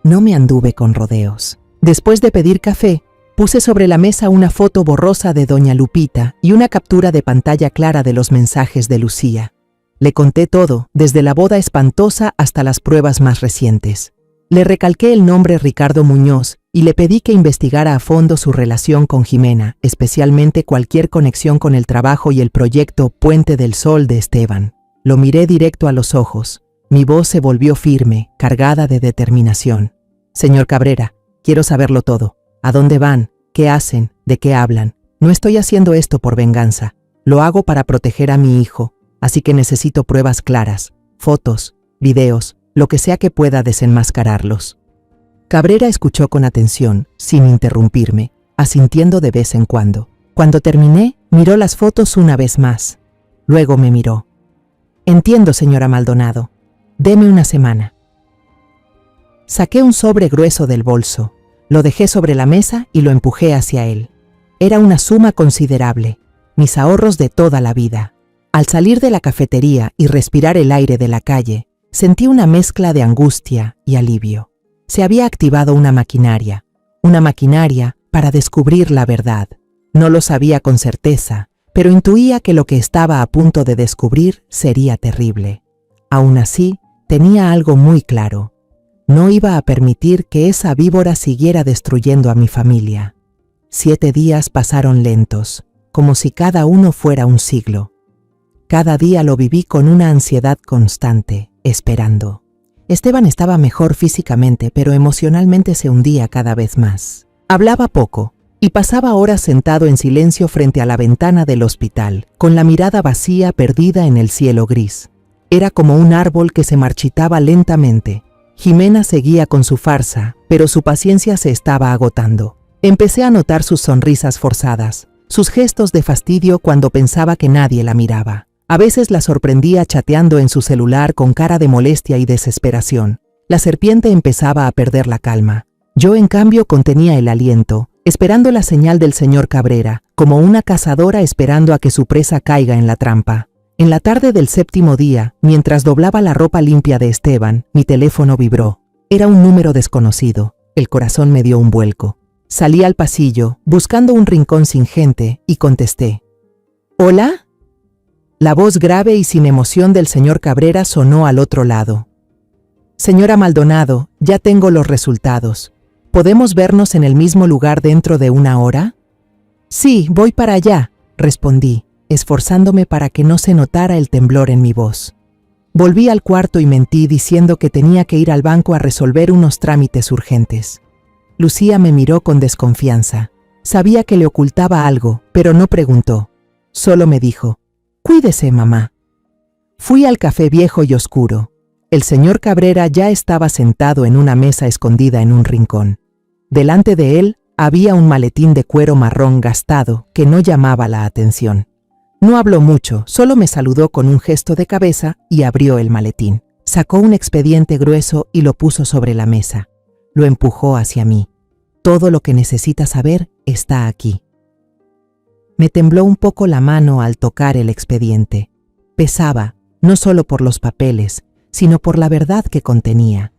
No me anduve con rodeos. Después de pedir café, puse sobre la mesa una foto borrosa de doña Lupita y una captura de pantalla clara de los mensajes de Lucía. Le conté todo, desde la boda espantosa hasta las pruebas más recientes. Le recalqué el nombre Ricardo Muñoz y le pedí que investigara a fondo su relación con Jimena, especialmente cualquier conexión con el trabajo y el proyecto Puente del Sol de Esteban. Lo miré directo a los ojos. Mi voz se volvió firme, cargada de determinación. Señor Cabrera, quiero saberlo todo. ¿A dónde van? ¿Qué hacen? ¿De qué hablan? No estoy haciendo esto por venganza. Lo hago para proteger a mi hijo, así que necesito pruebas claras, fotos, videos, lo que sea que pueda desenmascararlos. Cabrera escuchó con atención, sin interrumpirme, asintiendo de vez en cuando. Cuando terminé, miró las fotos una vez más. Luego me miró. Entiendo, señora Maldonado. Deme una semana. Saqué un sobre grueso del bolso, lo dejé sobre la mesa y lo empujé hacia él. Era una suma considerable, mis ahorros de toda la vida. Al salir de la cafetería y respirar el aire de la calle, sentí una mezcla de angustia y alivio. Se había activado una maquinaria para descubrir la verdad. No lo sabía con certeza, pero intuía que lo que estaba a punto de descubrir sería terrible. Aún así, tenía algo muy claro. No iba a permitir que esa víbora siguiera destruyendo a mi familia. 7 días pasaron lentos, como si cada uno fuera un siglo. Cada día lo viví con una ansiedad constante, esperando. Esteban estaba mejor físicamente, pero emocionalmente se hundía cada vez más. Hablaba poco y pasaba horas sentado en silencio frente a la ventana del hospital, con la mirada vacía perdida en el cielo gris. Era como un árbol que se marchitaba lentamente. Jimena seguía con su farsa, pero su paciencia se estaba agotando. Empecé a notar sus sonrisas forzadas, sus gestos de fastidio cuando pensaba que nadie la miraba. A veces la sorprendía chateando en su celular con cara de molestia y desesperación. La serpiente empezaba a perder la calma. Yo, en cambio, contenía el aliento, esperando la señal del señor Cabrera, como una cazadora esperando a que su presa caiga en la trampa. En la tarde del 7º día, mientras doblaba la ropa limpia de Esteban, mi teléfono vibró. Era un número desconocido. El corazón me dio un vuelco. Salí al pasillo, buscando un rincón sin gente, y contesté. ¿Hola? La voz grave y sin emoción del señor Cabrera sonó al otro lado. Señora Maldonado, ya tengo los resultados. ¿Podemos vernos en el mismo lugar dentro de 1 hora? Sí, voy para allá, respondí, esforzándome para que no se notara el temblor en mi voz. Volví al cuarto y mentí diciendo que tenía que ir al banco a resolver unos trámites urgentes. Lucía me miró con desconfianza. Sabía que le ocultaba algo, pero no preguntó. Solo me dijo, «Cuídese, mamá». Fui al café viejo y oscuro. El señor Cabrera ya estaba sentado en una mesa escondida en un rincón. Delante de él había un maletín de cuero marrón gastado que no llamaba la atención. No habló mucho, solo me saludó con un gesto de cabeza y abrió el maletín. Sacó un expediente grueso y lo puso sobre la mesa. Lo empujó hacia mí. Todo lo que necesita saber está aquí. Me tembló un poco la mano al tocar el expediente. Pesaba, no solo por los papeles, sino por la verdad que contenía.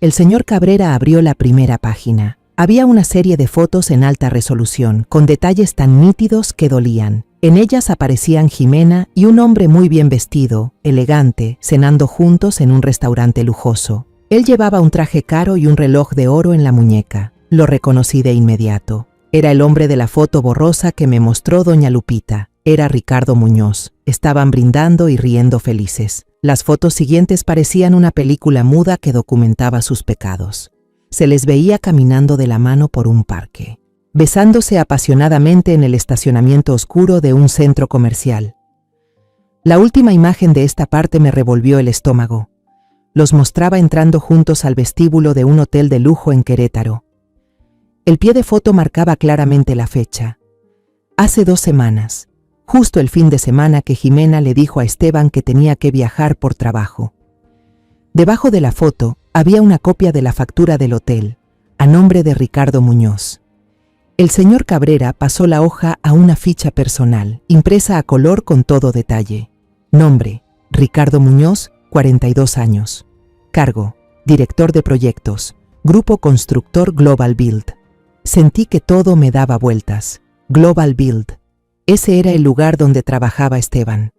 El señor Cabrera abrió la primera página. Había una serie de fotos en alta resolución, con detalles tan nítidos que dolían. En ellas aparecían Jimena y un hombre muy bien vestido, elegante, cenando juntos en un restaurante lujoso. Él llevaba un traje caro y un reloj de oro en la muñeca. Lo reconocí de inmediato. Era el hombre de la foto borrosa que me mostró doña Lupita. Era Ricardo Muñoz. Estaban brindando y riendo felices. Las fotos siguientes parecían una película muda que documentaba sus pecados. Se les veía caminando de la mano por un parque, besándose apasionadamente en el estacionamiento oscuro de un centro comercial. La última imagen de esta parte me revolvió el estómago. Los mostraba entrando juntos al vestíbulo de un hotel de lujo en Querétaro. El pie de foto marcaba claramente la fecha. Hace 2 semanas, justo el fin de semana que Jimena le dijo a Esteban que tenía que viajar por trabajo. Debajo de la foto había una copia de la factura del hotel, a nombre de Ricardo Muñoz. El señor Cabrera pasó la hoja a una ficha personal, impresa a color con todo detalle. Nombre: Ricardo Muñoz, 42 años. Cargo: director de proyectos, Grupo Constructor Global Build. Sentí que todo me daba vueltas. Global Build. Ese era el lugar donde trabajaba Esteban.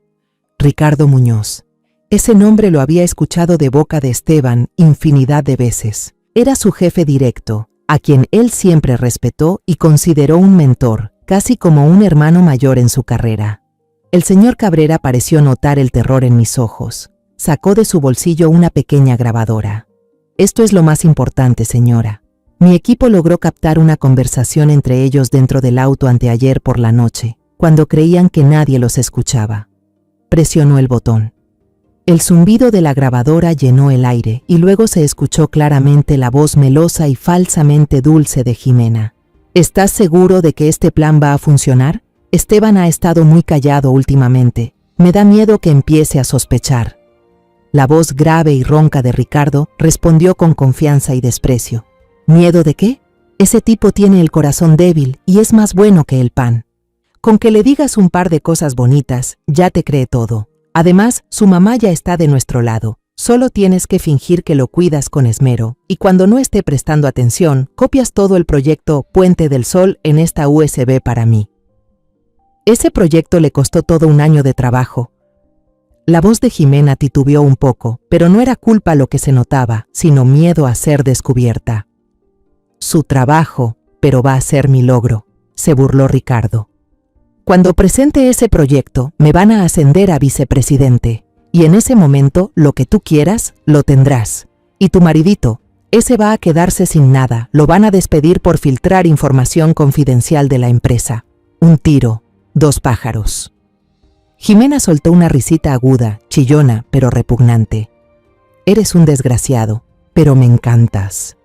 Ricardo Muñoz. Ese nombre lo había escuchado de boca de Esteban infinidad de veces. Era su jefe directo, a quien él siempre respetó y consideró un mentor, casi como un hermano mayor en su carrera. El señor Cabrera pareció notar el terror en mis ojos. Sacó de su bolsillo una pequeña grabadora. Esto es lo más importante, señora. Mi equipo logró captar una conversación entre ellos dentro del auto anteayer por la noche, cuando creían que nadie los escuchaba. Presionó el botón. El zumbido de la grabadora llenó el aire y luego se escuchó claramente la voz melosa y falsamente dulce de Jimena. ¿Estás seguro de que este plan va a funcionar? Esteban ha estado muy callado últimamente. Me da miedo que empiece a sospechar. La voz grave y ronca de Ricardo respondió con confianza y desprecio. ¿Miedo de qué? Ese tipo tiene el corazón débil y es más bueno que el pan. Con que le digas un par de cosas bonitas, ya te cree todo. Además, su mamá ya está de nuestro lado. Solo tienes que fingir que lo cuidas con esmero, y cuando no esté prestando atención, copias todo el proyecto Puente del Sol en esta USB para mí. Ese proyecto le costó todo un año de trabajo. La voz de Jimena titubeó un poco, pero no era culpa lo que se notaba, sino miedo a ser descubierta. Su trabajo, pero va a ser mi logro, se burló Ricardo. Cuando presente ese proyecto, me van a ascender a vicepresidente, y en ese momento, lo que tú quieras, lo tendrás. Y tu maridito, ese va a quedarse sin nada, lo van a despedir por filtrar información confidencial de la empresa. Un tiro, dos pájaros. Jimena soltó una risita aguda, chillona, pero repugnante. Eres un desgraciado, pero me encantas.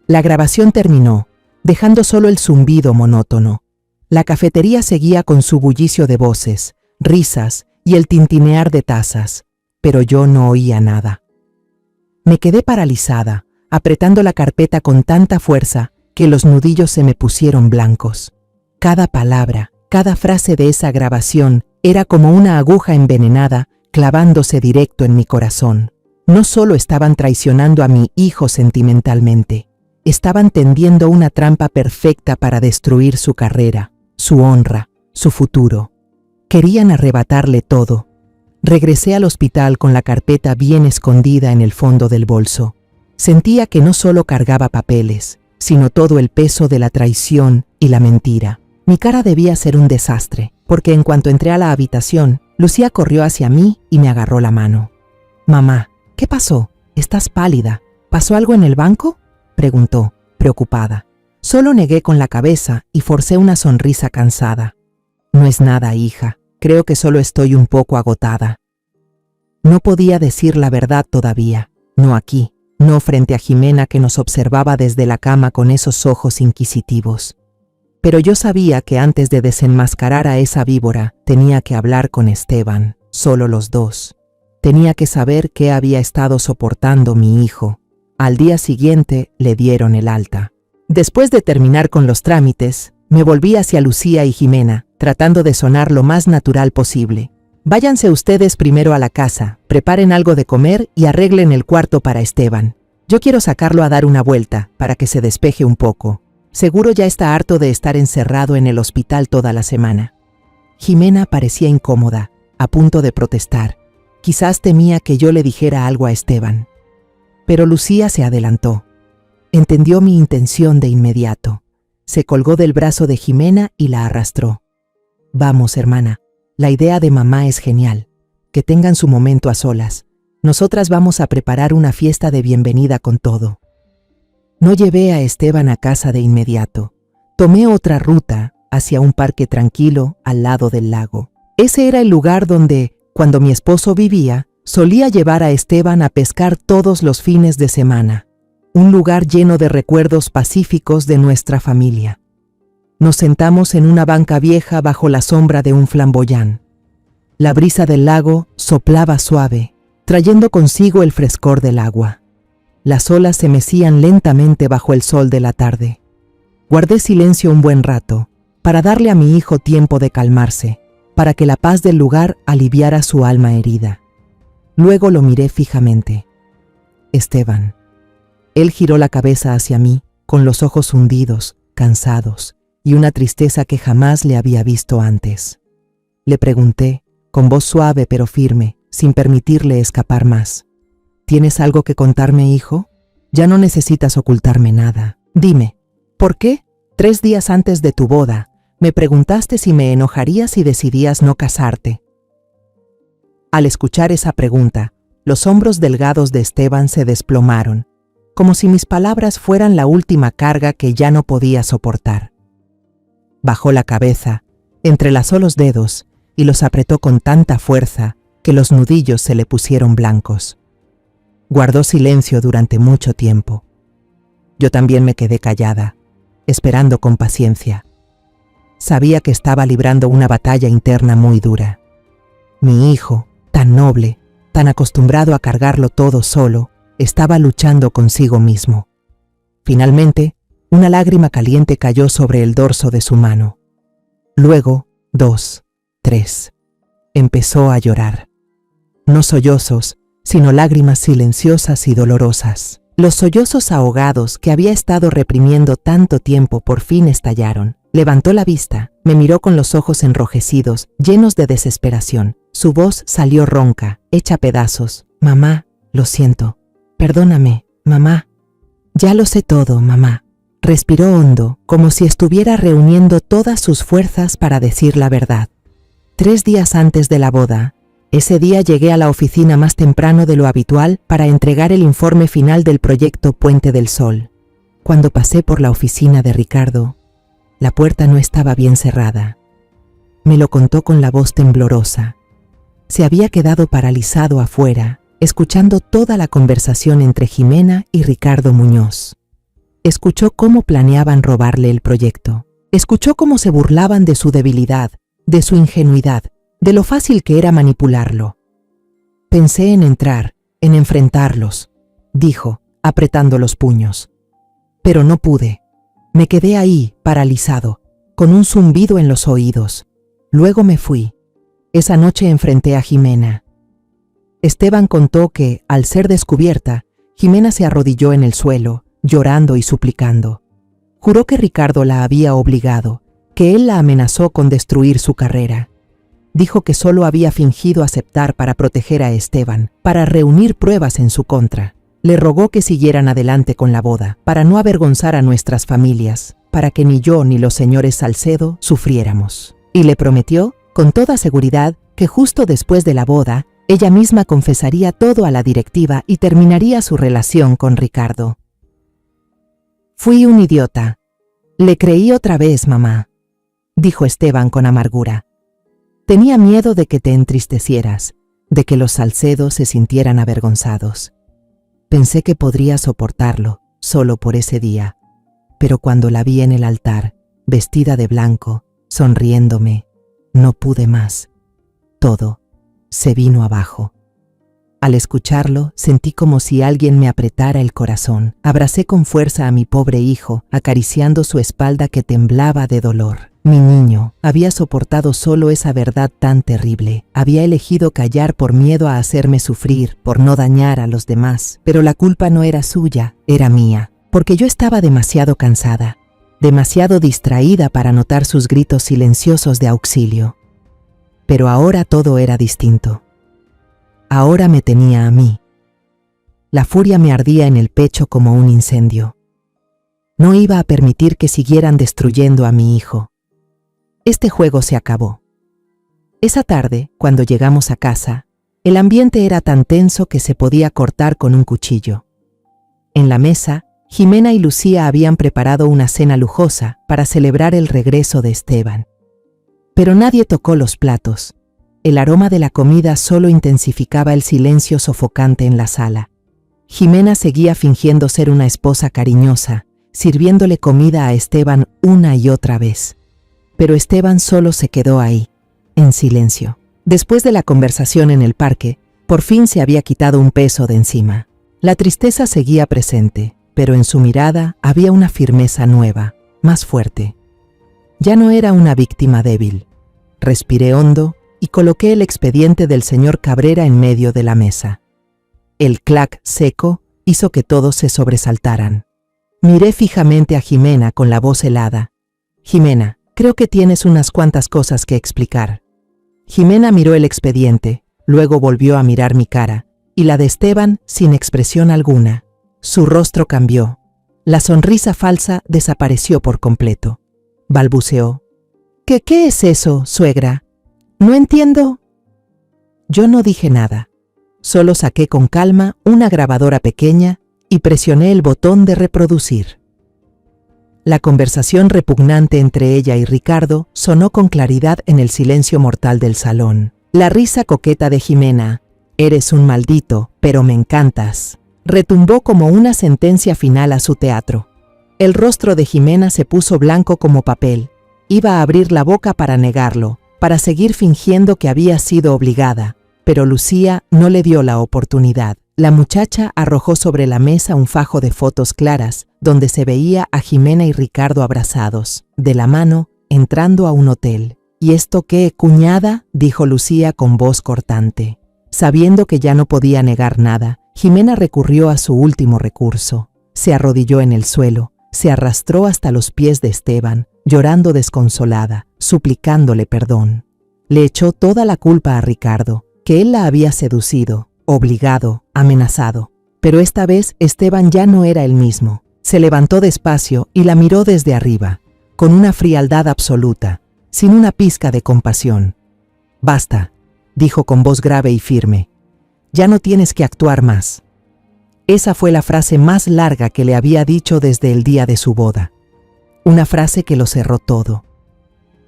La grabación terminó, dejando solo el zumbido monótono. La cafetería seguía con su bullicio de voces, risas y el tintinear de tazas, pero yo no oía nada. Me quedé paralizada, apretando la carpeta con tanta fuerza que los nudillos se me pusieron blancos. Cada palabra, cada frase de esa grabación era como una aguja envenenada clavándose directo en mi corazón. No solo estaban traicionando a mi hijo sentimentalmente, estaban tendiendo una trampa perfecta para destruir su carrera, su honra, su futuro. Querían arrebatarle todo. Regresé al hospital con la carpeta bien escondida en el fondo del bolso. Sentía que no solo cargaba papeles, sino todo el peso de la traición y la mentira. Mi cara debía ser un desastre, porque en cuanto entré a la habitación, Lucía corrió hacia mí y me agarró la mano. «Mamá, ¿qué pasó? Estás pálida. ¿Pasó algo en el banco?», preguntó, preocupada. Solo negué con la cabeza y forcé una sonrisa cansada. «No es nada, hija. Creo que solo estoy un poco agotada». No podía decir la verdad todavía. No aquí, no frente a Jimena que nos observaba desde la cama con esos ojos inquisitivos. Pero yo sabía que antes de desenmascarar a esa víbora, tenía que hablar con Esteban, solo los dos. Tenía que saber qué había estado soportando mi hijo. Al día siguiente le dieron el alta. Después de terminar con los trámites, me volví hacia Lucía y Jimena, tratando de sonar lo más natural posible. «Váyanse ustedes primero a la casa, preparen algo de comer y arreglen el cuarto para Esteban. Yo quiero sacarlo a dar una vuelta, para que se despeje un poco. Seguro ya está harto de estar encerrado en el hospital toda la semana». Jimena parecía incómoda, a punto de protestar. Quizás temía que yo le dijera algo a Esteban. Pero Lucía se adelantó. Entendió mi intención de inmediato. Se colgó del brazo de Jimena y la arrastró. «Vamos, hermana. La idea de mamá es genial. Que tengan su momento a solas. Nosotras vamos a preparar una fiesta de bienvenida con todo». No llevé a Esteban a casa de inmediato. Tomé otra ruta hacia un parque tranquilo al lado del lago. Ese era el lugar donde, cuando mi esposo vivía, solía llevar a Esteban a pescar todos los fines de semana. Un lugar lleno de recuerdos pacíficos de nuestra familia. Nos sentamos en una banca vieja bajo la sombra de un flamboyán. La brisa del lago soplaba suave, trayendo consigo el frescor del agua. Las olas se mecían lentamente bajo el sol de la tarde. Guardé silencio un buen rato, para darle a mi hijo tiempo de calmarse, para que la paz del lugar aliviara su alma herida. Luego lo miré fijamente. «Esteban». Él giró la cabeza hacia mí, con los ojos hundidos, cansados, y una tristeza que jamás le había visto antes. Le pregunté, con voz suave pero firme, sin permitirle escapar más. ¿Tienes algo que contarme, hijo? Ya no necesitas ocultarme nada. Dime, ¿por qué? 3 días antes de tu boda, me preguntaste si me enojaría si decidías no casarte. Al escuchar esa pregunta, los hombros delgados de Esteban se desplomaron, como si mis palabras fueran la última carga que ya no podía soportar. Bajó la cabeza, entrelazó los dedos y los apretó con tanta fuerza que los nudillos se le pusieron blancos. Guardó silencio durante mucho tiempo. Yo también me quedé callada, esperando con paciencia. Sabía que estaba librando una batalla interna muy dura. Mi hijo, tan noble, tan acostumbrado a cargarlo todo solo, estaba luchando consigo mismo. Finalmente, una lágrima caliente cayó sobre el dorso de su mano. Luego, 2, 3. Empezó a llorar. No sollozos, sino lágrimas silenciosas y dolorosas. Los sollozos ahogados que había estado reprimiendo tanto tiempo por fin estallaron. Levantó la vista, me miró con los ojos enrojecidos, llenos de desesperación. Su voz salió ronca, hecha pedazos. Mamá, lo siento. Perdóname, mamá. Ya lo sé todo, mamá. Respiró hondo, como si estuviera reuniendo todas sus fuerzas para decir la verdad. 3 días antes de la boda, ese día llegué a la oficina más temprano de lo habitual para entregar el informe final del proyecto Puente del Sol. Cuando pasé por la oficina de Ricardo, la puerta no estaba bien cerrada. Me lo contó con la voz temblorosa. Se había quedado paralizado afuera, escuchando toda la conversación entre Jimena y Ricardo Muñoz. Escuchó cómo planeaban robarle el proyecto. Escuchó cómo se burlaban de su debilidad, de su ingenuidad, de lo fácil que era manipularlo. Pensé en entrar, en enfrentarlos, dijo, apretando los puños. Pero no pude. Me quedé ahí, paralizado, con un zumbido en los oídos. Luego me fui. Esa noche enfrenté a Jimena. Esteban contó que, al ser descubierta, Jimena se arrodilló en el suelo, llorando y suplicando. Juró que Ricardo la había obligado, que él la amenazó con destruir su carrera. Dijo que solo había fingido aceptar para proteger a Esteban, para reunir pruebas en su contra. Le rogó que siguieran adelante con la boda, para no avergonzar a nuestras familias, para que ni yo ni los señores Salcedo sufriéramos. Y le prometió, con toda seguridad, que justo después de la boda, ella misma confesaría todo a la directiva y terminaría su relación con Ricardo. Fui un idiota. Le creí otra vez, mamá, dijo Esteban con amargura. Tenía miedo de que te entristecieras, de que los Salcedo se sintieran avergonzados. Pensé que podría soportarlo, solo por ese día, pero cuando la vi en el altar, vestida de blanco, sonriéndome, no pude más. Todo se vino abajo. Al escucharlo, sentí como si alguien me apretara el corazón. Abracé con fuerza a mi pobre hijo, acariciando su espalda que temblaba de dolor. Mi niño había soportado solo esa verdad tan terrible. Había elegido callar por miedo a hacerme sufrir, por no dañar a los demás. Pero la culpa no era suya, era mía, porque yo estaba demasiado cansada, demasiado distraída para notar sus gritos silenciosos de auxilio. Pero ahora todo era distinto. Ahora me tenía a mí. La furia me ardía en el pecho como un incendio. No iba a permitir que siguieran destruyendo a mi hijo. Este juego se acabó. Esa tarde, cuando llegamos a casa, el ambiente era tan tenso que se podía cortar con un cuchillo. En la mesa, Jimena y Lucía habían preparado una cena lujosa para celebrar el regreso de Esteban. Pero nadie tocó los platos. El aroma de la comida solo intensificaba el silencio sofocante en la sala. Jimena seguía fingiendo ser una esposa cariñosa, sirviéndole comida a Esteban una y otra vez. Pero Esteban solo se quedó ahí, en silencio. Después de la conversación en el parque, por fin se había quitado un peso de encima. La tristeza seguía presente, pero en su mirada había una firmeza nueva, más fuerte. Ya no era una víctima débil. Respiré hondo y coloqué el expediente del señor Cabrera en medio de la mesa. El clac seco hizo que todos se sobresaltaran. Miré fijamente a Jimena con la voz helada. Jimena, creo que tienes unas cuantas cosas que explicar. Jimena miró el expediente, Luego volvió a mirar mi cara, y la de Esteban sin expresión alguna. Su rostro cambió. La sonrisa falsa desapareció por completo. Balbuceó. ¿Qué es eso, suegra? No entiendo. Yo no dije nada. Solo saqué con calma una grabadora pequeña y presioné el botón de reproducir. La conversación repugnante entre ella y Ricardo sonó con claridad en el silencio mortal del salón. La risa coqueta de Jimena, «Eres un maldito, pero me encantas», retumbó como una sentencia final a su teatro. El rostro de Jimena se puso blanco como papel. Iba a abrir la boca para negarlo, para seguir fingiendo que había sido obligada, pero Lucía no le dio la oportunidad. La muchacha arrojó sobre la mesa un fajo de fotos claras, donde se veía a Jimena y Ricardo abrazados, de la mano, entrando a un hotel. «¿Y esto qué, cuñada?», dijo Lucía con voz cortante. Sabiendo que ya no podía negar nada, Jimena recurrió a su último recurso. Se arrodilló en el suelo, se arrastró hasta los pies de Esteban, llorando desconsolada, suplicándole perdón. Le echó toda la culpa a Ricardo, que él la había seducido, obligado, amenazado. Pero esta vez Esteban ya no era el mismo. Se levantó despacio y la miró desde arriba, con una frialdad absoluta, sin una pizca de compasión. «Basta», dijo con voz grave y firme. «Ya no tienes que actuar más». Esa fue la frase más larga que le había dicho desde el día de su boda. Una frase que lo cerró todo.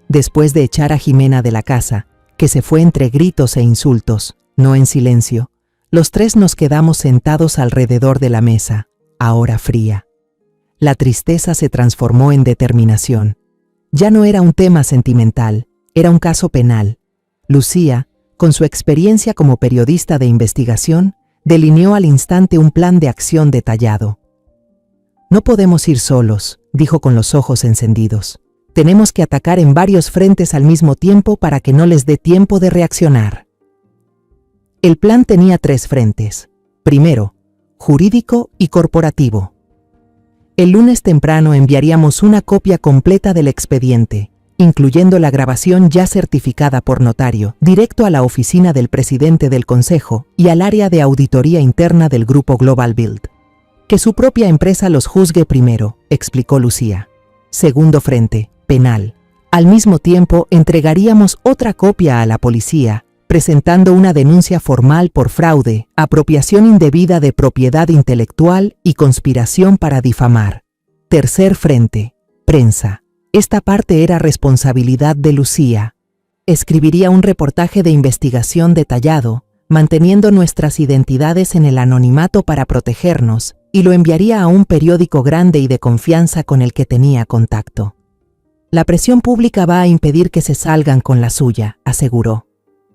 Después de echar a Jimena de la casa, que se fue entre gritos e insultos, no en silencio, los tres nos quedamos sentados alrededor de la mesa, ahora fría. La tristeza se transformó en determinación. Ya no era un tema sentimental, era un caso penal. Lucía, con su experiencia como periodista de investigación, delineó al instante un plan de acción detallado. «No podemos ir solos», dijo con los ojos encendidos. «Tenemos que atacar en varios frentes al mismo tiempo para que no les dé tiempo de reaccionar». El plan tenía 3 frentes. Primero, jurídico y corporativo. El lunes temprano enviaríamos una copia completa del expediente, incluyendo la grabación ya certificada por notario, directo a la oficina del presidente del Consejo y al área de auditoría interna del grupo Global Build. Que su propia empresa los juzgue primero, explicó Lucía. Segundo frente, penal. Al mismo tiempo, entregaríamos otra copia a la policía, presentando una denuncia formal por fraude, apropiación indebida de propiedad intelectual y conspiración para difamar. Tercer frente, prensa. Esta parte era responsabilidad de Lucía. Escribiría un reportaje de investigación detallado, manteniendo nuestras identidades en el anonimato para protegernos, y lo enviaría a un periódico grande y de confianza con el que tenía contacto. «La presión pública va a impedir que se salgan con la suya», aseguró.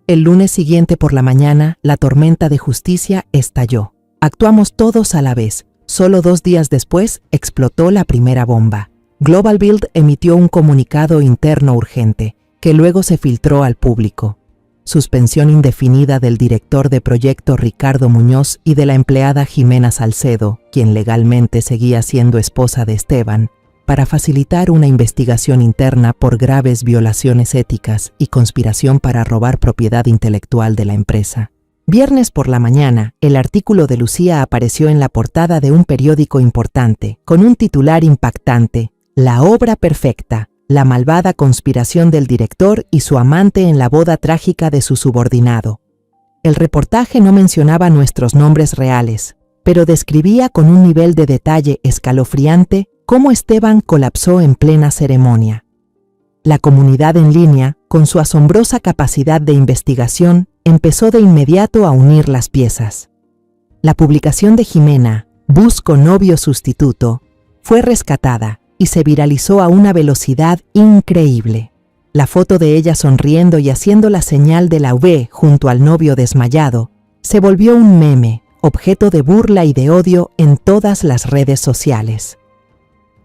El lunes siguiente por la mañana, la tormenta de justicia estalló. Actuamos todos a la vez. Solo 2 días después, explotó la primera bomba. Global Build emitió un comunicado interno urgente, que luego se filtró al público. Suspensión indefinida del director de proyecto Ricardo Muñoz y de la empleada Jimena Salcedo, quien legalmente seguía siendo esposa de Esteban, para facilitar una investigación interna por graves violaciones éticas y conspiración para robar propiedad intelectual de la empresa. Viernes por la mañana, el artículo de Lucía apareció en la portada de un periódico importante, con un titular impactante: «La obra perfecta, la malvada conspiración del director y su amante en la boda trágica de su subordinado». El reportaje no mencionaba nuestros nombres reales, pero describía con un nivel de detalle escalofriante cómo Esteban colapsó en plena ceremonia. La comunidad en línea, con su asombrosa capacidad de investigación, empezó de inmediato a unir las piezas. La publicación de Jimena, «Busco novio sustituto», fue rescatada y se viralizó a una velocidad increíble. La foto de ella sonriendo y haciendo la señal de la V junto al novio desmayado se volvió un meme, objeto de burla y de odio en todas las redes sociales.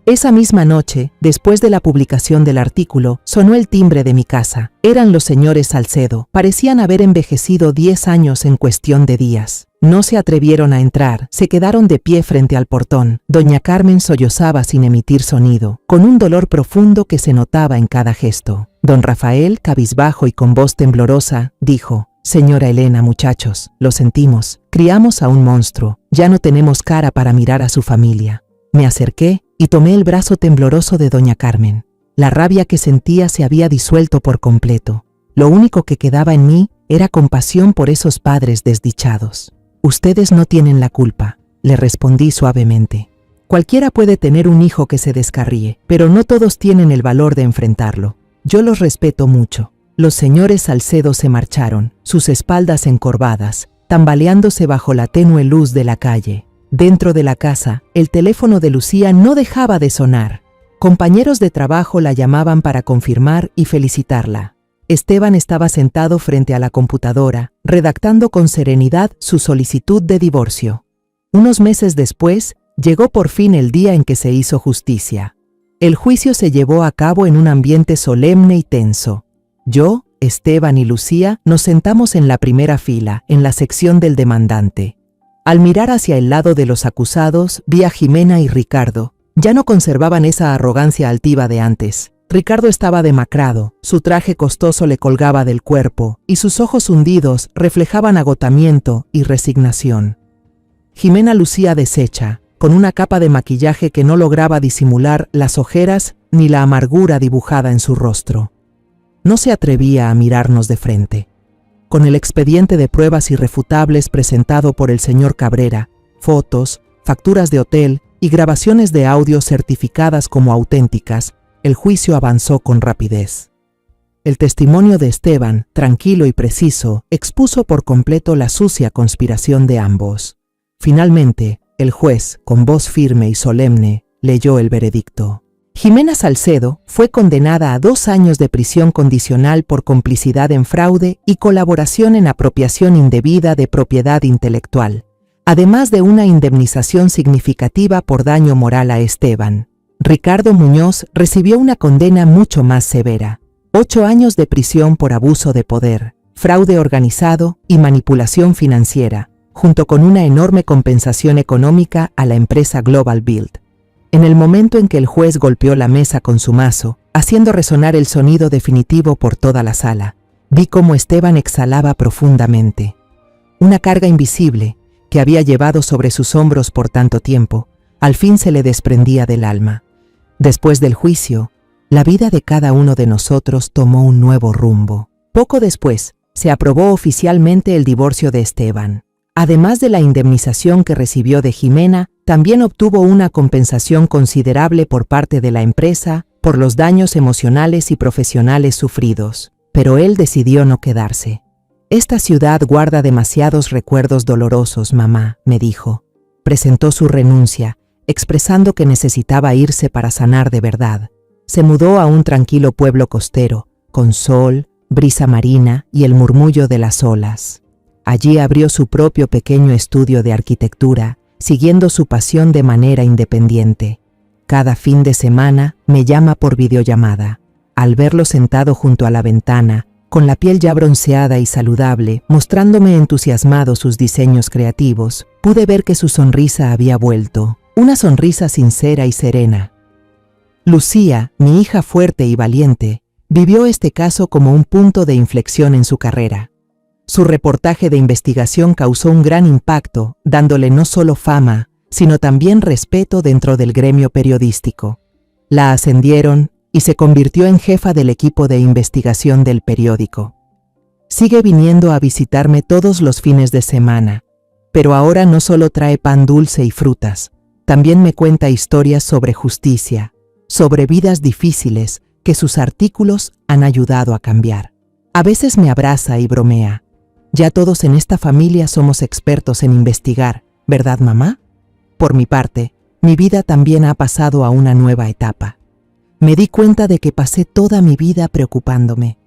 Esa misma noche, después de la publicación del artículo, sonó el timbre de mi casa. Eran los señores Salcedo. Parecían haber envejecido 10 años en cuestión de días. No se atrevieron a entrar, se quedaron de pie frente al portón. Doña Carmen sollozaba sin emitir sonido, con un dolor profundo que se notaba en cada gesto. Don Rafael, cabizbajo y con voz temblorosa, dijo: Señora Elena, muchachos, lo sentimos. Criamos a un monstruo. Ya no tenemos cara para mirar a su familia. Me acerqué y tomé el brazo tembloroso de doña Carmen. La rabia que sentía se había disuelto por completo. Lo único que quedaba en mí era compasión por esos padres desdichados. Ustedes no tienen la culpa, le respondí suavemente. Cualquiera puede tener un hijo que se descarríe, pero no todos tienen el valor de enfrentarlo. Yo los respeto mucho. Los señores Salcedo se marcharon, sus espaldas encorvadas, tambaleándose bajo la tenue luz de la calle. Dentro de la casa, el teléfono de Lucía no dejaba de sonar. Compañeros de trabajo la llamaban para confirmar y felicitarla. Esteban estaba sentado frente a la computadora, redactando con serenidad su solicitud de divorcio. Unos meses después, llegó por fin el día en que se hizo justicia. El juicio se llevó a cabo en un ambiente solemne y tenso. Yo, Esteban y Lucía nos sentamos en la primera fila, en la sección del demandante. Al mirar hacia el lado de los acusados, vi a Jimena y Ricardo. Ya no conservaban esa arrogancia altiva de antes. Ricardo estaba demacrado, su traje costoso le colgaba del cuerpo, y sus ojos hundidos reflejaban agotamiento y resignación. Jimena lucía deshecha, con una capa de maquillaje que no lograba disimular las ojeras ni la amargura dibujada en su rostro. No se atrevía a mirarnos de frente. Con el expediente de pruebas irrefutables presentado por el señor Cabrera, fotos, facturas de hotel y grabaciones de audio certificadas como auténticas, el juicio avanzó con rapidez. El testimonio de Esteban, tranquilo y preciso, expuso por completo la sucia conspiración de ambos. Finalmente, el juez, con voz firme y solemne, leyó el veredicto. Jimena Salcedo fue condenada a 2 años de prisión condicional por complicidad en fraude y colaboración en apropiación indebida de propiedad intelectual, además de una indemnización significativa por daño moral a Esteban. Ricardo Muñoz recibió una condena mucho más severa: 8 años de prisión por abuso de poder, fraude organizado y manipulación financiera, junto con una enorme compensación económica a la empresa Global Build. En el momento en que el juez golpeó la mesa con su mazo, haciendo resonar el sonido definitivo por toda la sala, vi cómo Esteban exhalaba profundamente. Una carga invisible, que había llevado sobre sus hombros por tanto tiempo, al fin se le desprendía del alma. Después del juicio, la vida de cada uno de nosotros tomó un nuevo rumbo. Poco después, se aprobó oficialmente el divorcio de Esteban. Además de la indemnización que recibió de Jimena, también obtuvo una compensación considerable por parte de la empresa por los daños emocionales y profesionales sufridos. Pero él decidió no quedarse. «Esta ciudad guarda demasiados recuerdos dolorosos, mamá», me dijo. Presentó su renuncia, expresando que necesitaba irse para sanar de verdad. Se mudó a un tranquilo pueblo costero, con sol, brisa marina y el murmullo de las olas. Allí abrió su propio pequeño estudio de arquitectura, siguiendo su pasión de manera independiente. Cada fin de semana me llama por videollamada. Al verlo sentado junto a la ventana, con la piel ya bronceada y saludable, mostrándome entusiasmado sus diseños creativos, pude ver que su sonrisa había vuelto, una sonrisa sincera y serena. Lucía, mi hija fuerte y valiente, vivió este caso como un punto de inflexión en su carrera. Su reportaje de investigación causó un gran impacto, dándole no solo fama, sino también respeto dentro del gremio periodístico. La ascendieron y se convirtió en jefa del equipo de investigación del periódico. Sigue viniendo a visitarme todos los fines de semana, pero ahora no solo trae pan dulce y frutas, también me cuenta historias sobre justicia, sobre vidas difíciles que sus artículos han ayudado a cambiar. A veces me abraza y bromea. Ya todos en esta familia somos expertos en investigar, ¿verdad, mamá? Por mi parte, mi vida también ha pasado a una nueva etapa. Me di cuenta de que pasé toda mi vida preocupándome.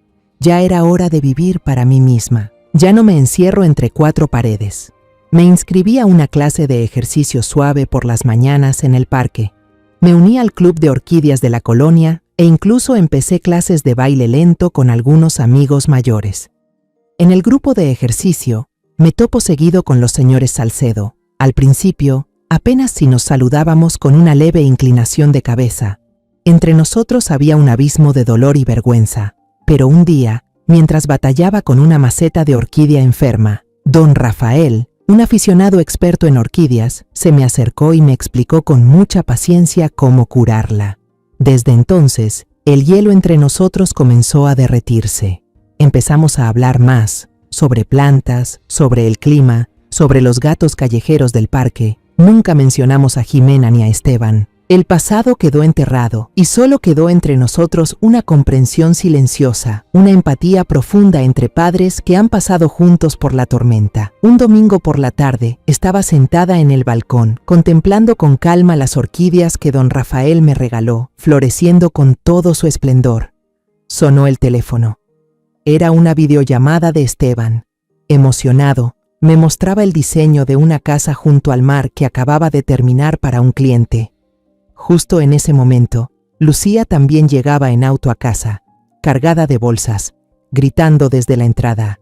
Ya era hora de vivir para mí misma. Ya no me encierro entre 4 paredes. Me inscribí a una clase de ejercicio suave por las mañanas en el parque. Me uní al club de orquídeas de la colonia e incluso empecé clases de baile lento con algunos amigos mayores. En el grupo de ejercicio, me topo seguido con los señores Salcedo. Al principio, apenas si nos saludábamos con una leve inclinación de cabeza. Entre nosotros había un abismo de dolor y vergüenza, pero un día, mientras batallaba con una maceta de orquídea enferma. Don Rafael, un aficionado experto en orquídeas, se me acercó y me explicó con mucha paciencia cómo curarla. Desde entonces, el hielo entre nosotros comenzó a derretirse. Empezamos a hablar más, sobre plantas, sobre el clima, sobre los gatos callejeros del parque. Nunca mencionamos a Jimena ni a Esteban. El pasado quedó enterrado y solo quedó entre nosotros una comprensión silenciosa, una empatía profunda entre padres que han pasado juntos por la tormenta. Un domingo por la tarde, estaba sentada en el balcón, contemplando con calma las orquídeas que don Rafael me regaló, floreciendo con todo su esplendor. Sonó el teléfono. Era una videollamada de Esteban. Emocionado, me mostraba el diseño de una casa junto al mar que acababa de terminar para un cliente. Justo en ese momento, Lucía también llegaba en auto a casa, cargada de bolsas, gritando desde la entrada: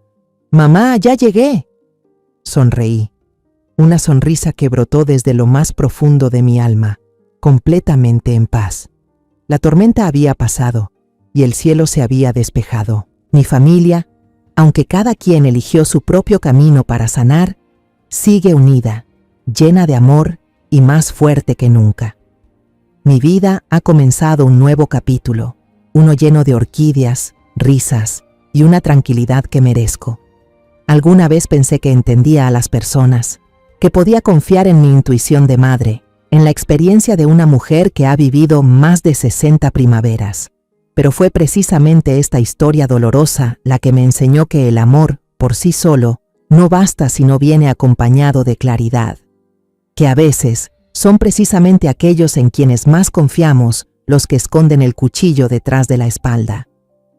«¡Mamá, ya llegué!». Sonreí, una sonrisa que brotó desde lo más profundo de mi alma, completamente en paz. La tormenta había pasado y el cielo se había despejado. Mi familia, aunque cada quien eligió su propio camino para sanar, sigue unida, llena de amor y más fuerte que nunca. Mi vida ha comenzado un nuevo capítulo, uno lleno de orquídeas, risas y una tranquilidad que merezco. Alguna vez pensé que entendía a las personas, que podía confiar en mi intuición de madre, en la experiencia de una mujer que ha vivido más de 60 primaveras. Pero fue precisamente esta historia dolorosa la que me enseñó que el amor, por sí solo, no basta si no viene acompañado de claridad. Que a veces son precisamente aquellos en quienes más confiamos los que esconden el cuchillo detrás de la espalda.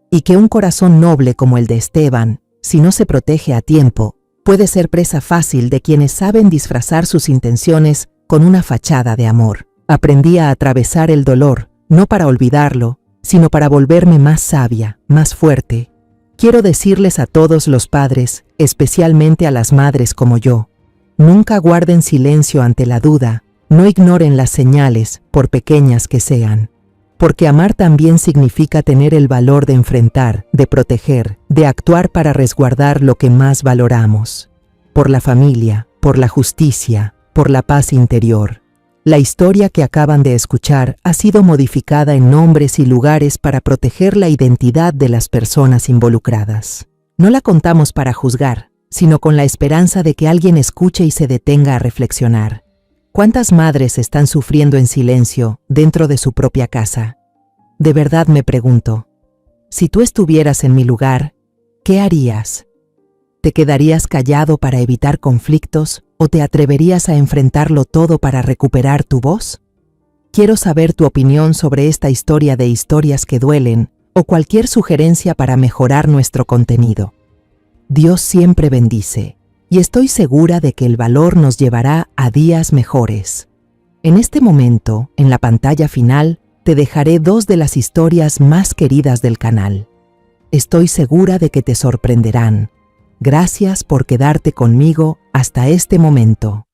Y que un corazón noble como el de Esteban, si no se protege a tiempo, puede ser presa fácil de quienes saben disfrazar sus intenciones con una fachada de amor. Aprendí a atravesar el dolor, no para olvidarlo, sino para volverme más sabia, más fuerte. Quiero decirles a todos los padres, especialmente a las madres como yo: nunca guarden silencio ante la duda. No ignoren las señales, por pequeñas que sean, porque amar también significa tener el valor de enfrentar, de proteger, de actuar para resguardar lo que más valoramos. Por la familia, por la justicia, por la paz interior. La historia que acaban de escuchar ha sido modificada en nombres y lugares para proteger la identidad de las personas involucradas. No la contamos para juzgar, sino con la esperanza de que alguien escuche y se detenga a reflexionar. ¿Cuántas madres están sufriendo en silencio dentro de su propia casa? De verdad me pregunto, si tú estuvieras en mi lugar, ¿qué harías? ¿Te quedarías callado para evitar conflictos o te atreverías a enfrentarlo todo para recuperar tu voz? Quiero saber tu opinión sobre esta historia de historias que duelen o cualquier sugerencia para mejorar nuestro contenido. Dios siempre bendice. Y estoy segura de que el valor nos llevará a días mejores. En este momento, en la pantalla final, te dejaré 2 de las historias más queridas del canal. Estoy segura de que te sorprenderán. Gracias por quedarte conmigo hasta este momento.